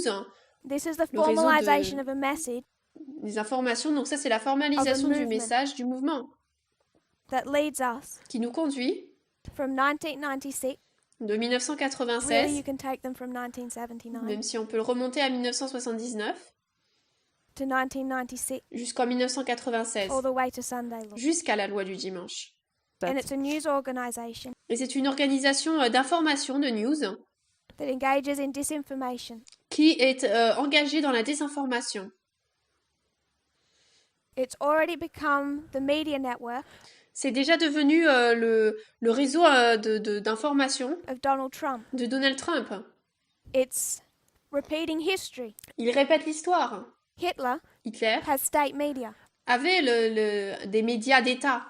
[SPEAKER 2] This is the
[SPEAKER 3] Le réseau
[SPEAKER 2] formalization of a message
[SPEAKER 3] des informations. Donc ça, c'est la formalisation du
[SPEAKER 2] movement.
[SPEAKER 3] message, du mouvement,
[SPEAKER 2] that leads us
[SPEAKER 3] qui nous conduit
[SPEAKER 2] from 1996.
[SPEAKER 3] de
[SPEAKER 2] Really,
[SPEAKER 3] 1996,
[SPEAKER 2] you can take them from 1979
[SPEAKER 3] même si on peut le remonter à 1979,
[SPEAKER 2] to 1996,
[SPEAKER 3] jusqu'en 1996,
[SPEAKER 2] all the way to Sunday law.
[SPEAKER 3] jusqu'à la loi du dimanche.
[SPEAKER 2] And it's a news organization
[SPEAKER 3] Et c'est une organisation d'information, de news,
[SPEAKER 2] that engages in disinformation.
[SPEAKER 3] qui est engagée dans la désinformation.
[SPEAKER 2] It's already become the media network
[SPEAKER 3] C'est déjà devenu le réseau d'information
[SPEAKER 2] of Donald Trump.
[SPEAKER 3] de Donald Trump.
[SPEAKER 2] It's repeating history.
[SPEAKER 3] Il répète l'histoire.
[SPEAKER 2] Hitler
[SPEAKER 3] Hitler
[SPEAKER 2] has state media.
[SPEAKER 3] avait des médias d'État.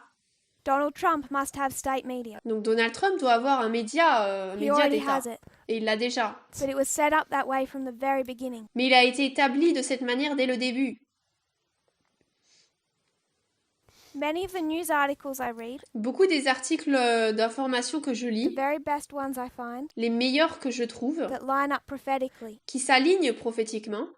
[SPEAKER 2] Donald Trump must have state media.
[SPEAKER 3] Donc Donald Trump doit avoir un média
[SPEAKER 2] He already
[SPEAKER 3] d'État.
[SPEAKER 2] has it.
[SPEAKER 3] Et il l'a déjà.
[SPEAKER 2] But it was set up that way from the very beginning.
[SPEAKER 3] Mais il a été établi de cette manière dès le début.
[SPEAKER 2] Many of the news articles I read,
[SPEAKER 3] Beaucoup des articles d'information que je
[SPEAKER 2] the
[SPEAKER 3] lis,
[SPEAKER 2] very best ones I find,
[SPEAKER 3] les meilleurs que je trouve,
[SPEAKER 2] that line up prophetically,
[SPEAKER 3] qui s'alignent prophétiquement,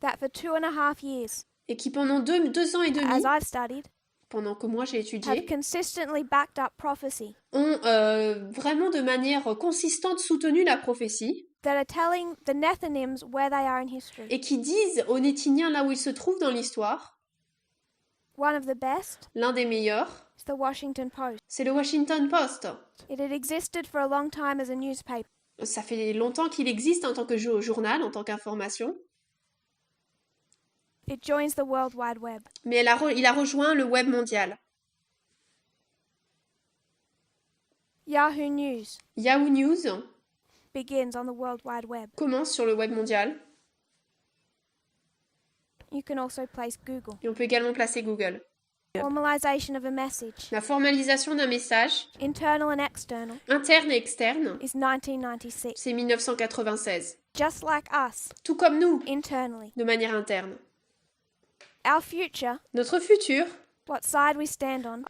[SPEAKER 2] that for 2.5 years,
[SPEAKER 3] et qui pendant 2 ans et demi,
[SPEAKER 2] as I've studied,
[SPEAKER 3] pendant que moi j'ai
[SPEAKER 2] have
[SPEAKER 3] étudié,
[SPEAKER 2] consistently backed up prophecy,
[SPEAKER 3] ont vraiment de manière consistante soutenu la prophétie,
[SPEAKER 2] that are telling the Nethinims where they are in history.
[SPEAKER 3] et qui disent aux Nétiniens là où ils se trouvent dans l'histoire.
[SPEAKER 2] One of the best
[SPEAKER 3] L'un des meilleurs,
[SPEAKER 2] is the Washington Post.
[SPEAKER 3] c'est le Washington Post.
[SPEAKER 2] It had existed for a long time as a newspaper.
[SPEAKER 3] Ça fait longtemps qu'il existe en tant que journal, en tant qu'information,
[SPEAKER 2] It joins the World Wide Web.
[SPEAKER 3] mais il a rejoint le web mondial.
[SPEAKER 2] Yahoo News
[SPEAKER 3] Yahoo News
[SPEAKER 2] begins on the World Wide Web.
[SPEAKER 3] commence sur le web mondial,
[SPEAKER 2] You can also place Google.
[SPEAKER 3] et on peut également placer Google.
[SPEAKER 2] Formalization of a message,
[SPEAKER 3] La formalisation d'un message,
[SPEAKER 2] internal and external,
[SPEAKER 3] interne et externe,
[SPEAKER 2] is 1996.
[SPEAKER 3] c'est 1996.
[SPEAKER 2] Just like us,
[SPEAKER 3] Tout comme nous,
[SPEAKER 2] internally.
[SPEAKER 3] de manière interne.
[SPEAKER 2] Our future,
[SPEAKER 3] Notre futur,
[SPEAKER 2] what side we stand on,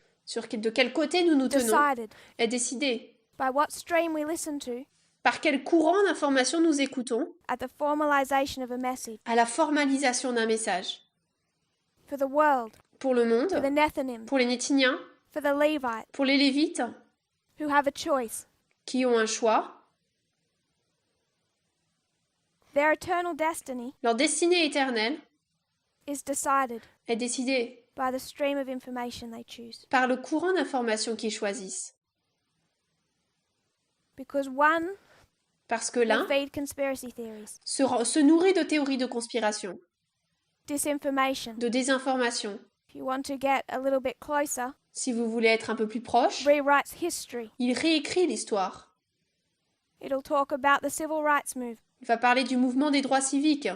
[SPEAKER 3] de quel côté nous nous tenons,
[SPEAKER 2] decided
[SPEAKER 3] est décidé.
[SPEAKER 2] by what stream we listen to
[SPEAKER 3] Par quel courant d'information nous écoutons,
[SPEAKER 2] at the formalization of a message.
[SPEAKER 3] à la formalisation d'un message.
[SPEAKER 2] For the world,
[SPEAKER 3] Pour le
[SPEAKER 2] for the
[SPEAKER 3] monde,
[SPEAKER 2] Nethinims,
[SPEAKER 3] pour les Nétiniens,
[SPEAKER 2] for the Levites,
[SPEAKER 3] pour les Lévites,
[SPEAKER 2] who have a choice.
[SPEAKER 3] qui ont un choix.
[SPEAKER 2] Their eternal destiny
[SPEAKER 3] Leur destinée éternelle
[SPEAKER 2] is decided
[SPEAKER 3] est décidée
[SPEAKER 2] by the stream of information they choose.
[SPEAKER 3] par le courant d'informations qu'ils choisissent.
[SPEAKER 2] Because one
[SPEAKER 3] Parce que
[SPEAKER 2] will
[SPEAKER 3] l'un
[SPEAKER 2] feed conspiracy theories,
[SPEAKER 3] se nourrit de théories de conspiration,
[SPEAKER 2] disinformation.
[SPEAKER 3] de désinformation.
[SPEAKER 2] If you want to get a little bit closer,
[SPEAKER 3] Si vous voulez être un peu plus proche,
[SPEAKER 2] rewrites history.
[SPEAKER 3] il réécrit l'histoire.
[SPEAKER 2] It'll talk about the civil rights movement,
[SPEAKER 3] Il va parler du mouvement des droits civiques,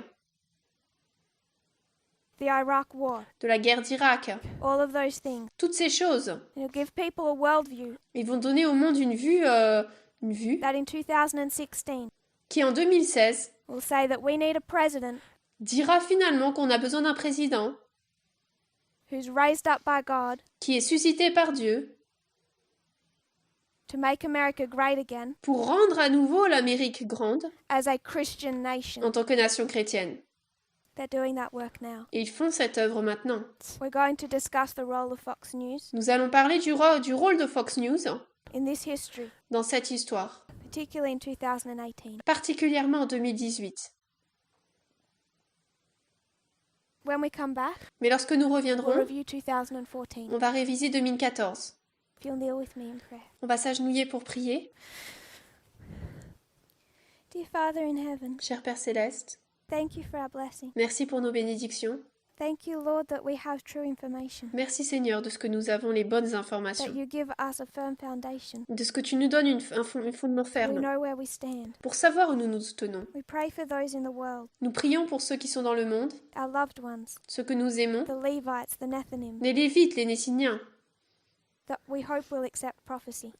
[SPEAKER 2] the Iraq War,
[SPEAKER 3] de la guerre d'Irak,
[SPEAKER 2] all of those things.
[SPEAKER 3] toutes ces choses.
[SPEAKER 2] It'll give people a worldview
[SPEAKER 3] Ils vont donner au monde une vue
[SPEAKER 2] that in 2016
[SPEAKER 3] qui, en 2016,
[SPEAKER 2] will say that we need a president
[SPEAKER 3] dira finalement qu'on a besoin d'un président
[SPEAKER 2] who's raised up by God
[SPEAKER 3] qui est suscité par Dieu
[SPEAKER 2] to make America great again
[SPEAKER 3] pour rendre à nouveau l'Amérique grande
[SPEAKER 2] as a Christian nation.
[SPEAKER 3] en tant que nation chrétienne.
[SPEAKER 2] They're doing that work now.
[SPEAKER 3] Et ils font cette œuvre maintenant.
[SPEAKER 2] We're going to discuss the role of Fox News
[SPEAKER 3] Nous allons parler du rôle de Fox News
[SPEAKER 2] in this history,
[SPEAKER 3] dans cette histoire,
[SPEAKER 2] particularly in 2018.
[SPEAKER 3] particulièrement en 2018.
[SPEAKER 2] When we come back,
[SPEAKER 3] Mais lorsque nous
[SPEAKER 2] we'll
[SPEAKER 3] reviendrons,
[SPEAKER 2] review 2014.
[SPEAKER 3] on va réviser 2014.
[SPEAKER 2] If you'll kneel with me in prayer.
[SPEAKER 3] On va s'agenouiller pour prier.
[SPEAKER 2] Dear Father in heaven,
[SPEAKER 3] Cher Père Céleste,
[SPEAKER 2] thank you for our blessing.
[SPEAKER 3] merci pour nos bénédictions.
[SPEAKER 2] Thank you, Lord, that we have true information,
[SPEAKER 3] Merci Seigneur de ce que nous avons les bonnes
[SPEAKER 2] that
[SPEAKER 3] informations,
[SPEAKER 2] you give us a firm foundation.
[SPEAKER 3] de ce que tu nous donnes un fondement
[SPEAKER 2] We
[SPEAKER 3] ferme
[SPEAKER 2] know where we stand.
[SPEAKER 3] pour savoir où nous nous tenons.
[SPEAKER 2] We pray for those in the world,
[SPEAKER 3] Nous prions pour ceux qui sont dans le monde,
[SPEAKER 2] our loved ones,
[SPEAKER 3] ceux que nous aimons,
[SPEAKER 2] the Levites, the Nethinim,
[SPEAKER 3] les Lévites, les Nessiniens.
[SPEAKER 2] that we hope will accept prophecy.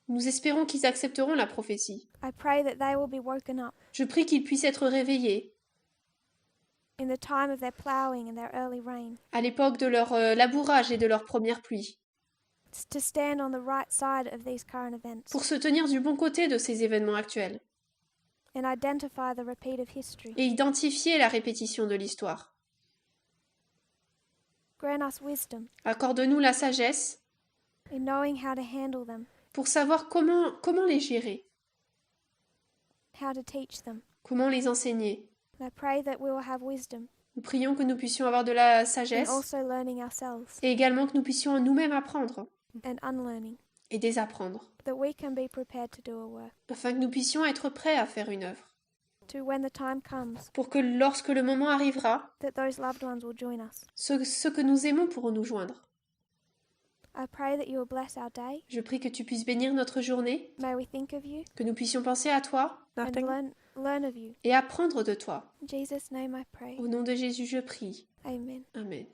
[SPEAKER 3] Nous espérons qu'ils accepteront la prophétie.
[SPEAKER 2] I pray that they will be woken up
[SPEAKER 3] Je prie qu'ils puissent être réveillés
[SPEAKER 2] in the time of their plowing and their early rain,
[SPEAKER 3] à l'époque de leur labourage et de leur première pluie,
[SPEAKER 2] to stand on the right side of these current events
[SPEAKER 3] pour se tenir du bon côté de ces événements actuels
[SPEAKER 2] and identify the repeat of history.
[SPEAKER 3] et identifier la répétition de l'histoire.
[SPEAKER 2] Grant us wisdom
[SPEAKER 3] Accorde-nous la sagesse
[SPEAKER 2] in knowing how to handle them,
[SPEAKER 3] pour savoir comment les gérer,
[SPEAKER 2] how to teach them.
[SPEAKER 3] comment les enseigner.
[SPEAKER 2] And I pray that we will have wisdom
[SPEAKER 3] Nous prions que nous puissions avoir de la
[SPEAKER 2] and
[SPEAKER 3] sagesse
[SPEAKER 2] also learning ourselves
[SPEAKER 3] et également que nous puissions nous-mêmes apprendre
[SPEAKER 2] and unlearning,
[SPEAKER 3] et désapprendre,
[SPEAKER 2] that we can be prepared to do a work.
[SPEAKER 3] afin que nous puissions être prêts à faire une œuvre,
[SPEAKER 2] To when the time comes,
[SPEAKER 3] pour que lorsque le moment arrivera,
[SPEAKER 2] that those loved ones will join us.
[SPEAKER 3] ceux que nous aimons pourront nous joindre.
[SPEAKER 2] I pray that you will bless our day.
[SPEAKER 3] Je prie que tu puisses bénir notre journée,
[SPEAKER 2] May we think of you
[SPEAKER 3] que nous puissions penser à toi
[SPEAKER 2] and
[SPEAKER 1] Nothing.
[SPEAKER 2] learn of you.
[SPEAKER 3] et apprendre de toi.
[SPEAKER 2] In Jesus' name I pray.
[SPEAKER 3] Au nom de Jésus, je prie.
[SPEAKER 2] Amen.
[SPEAKER 3] Amen.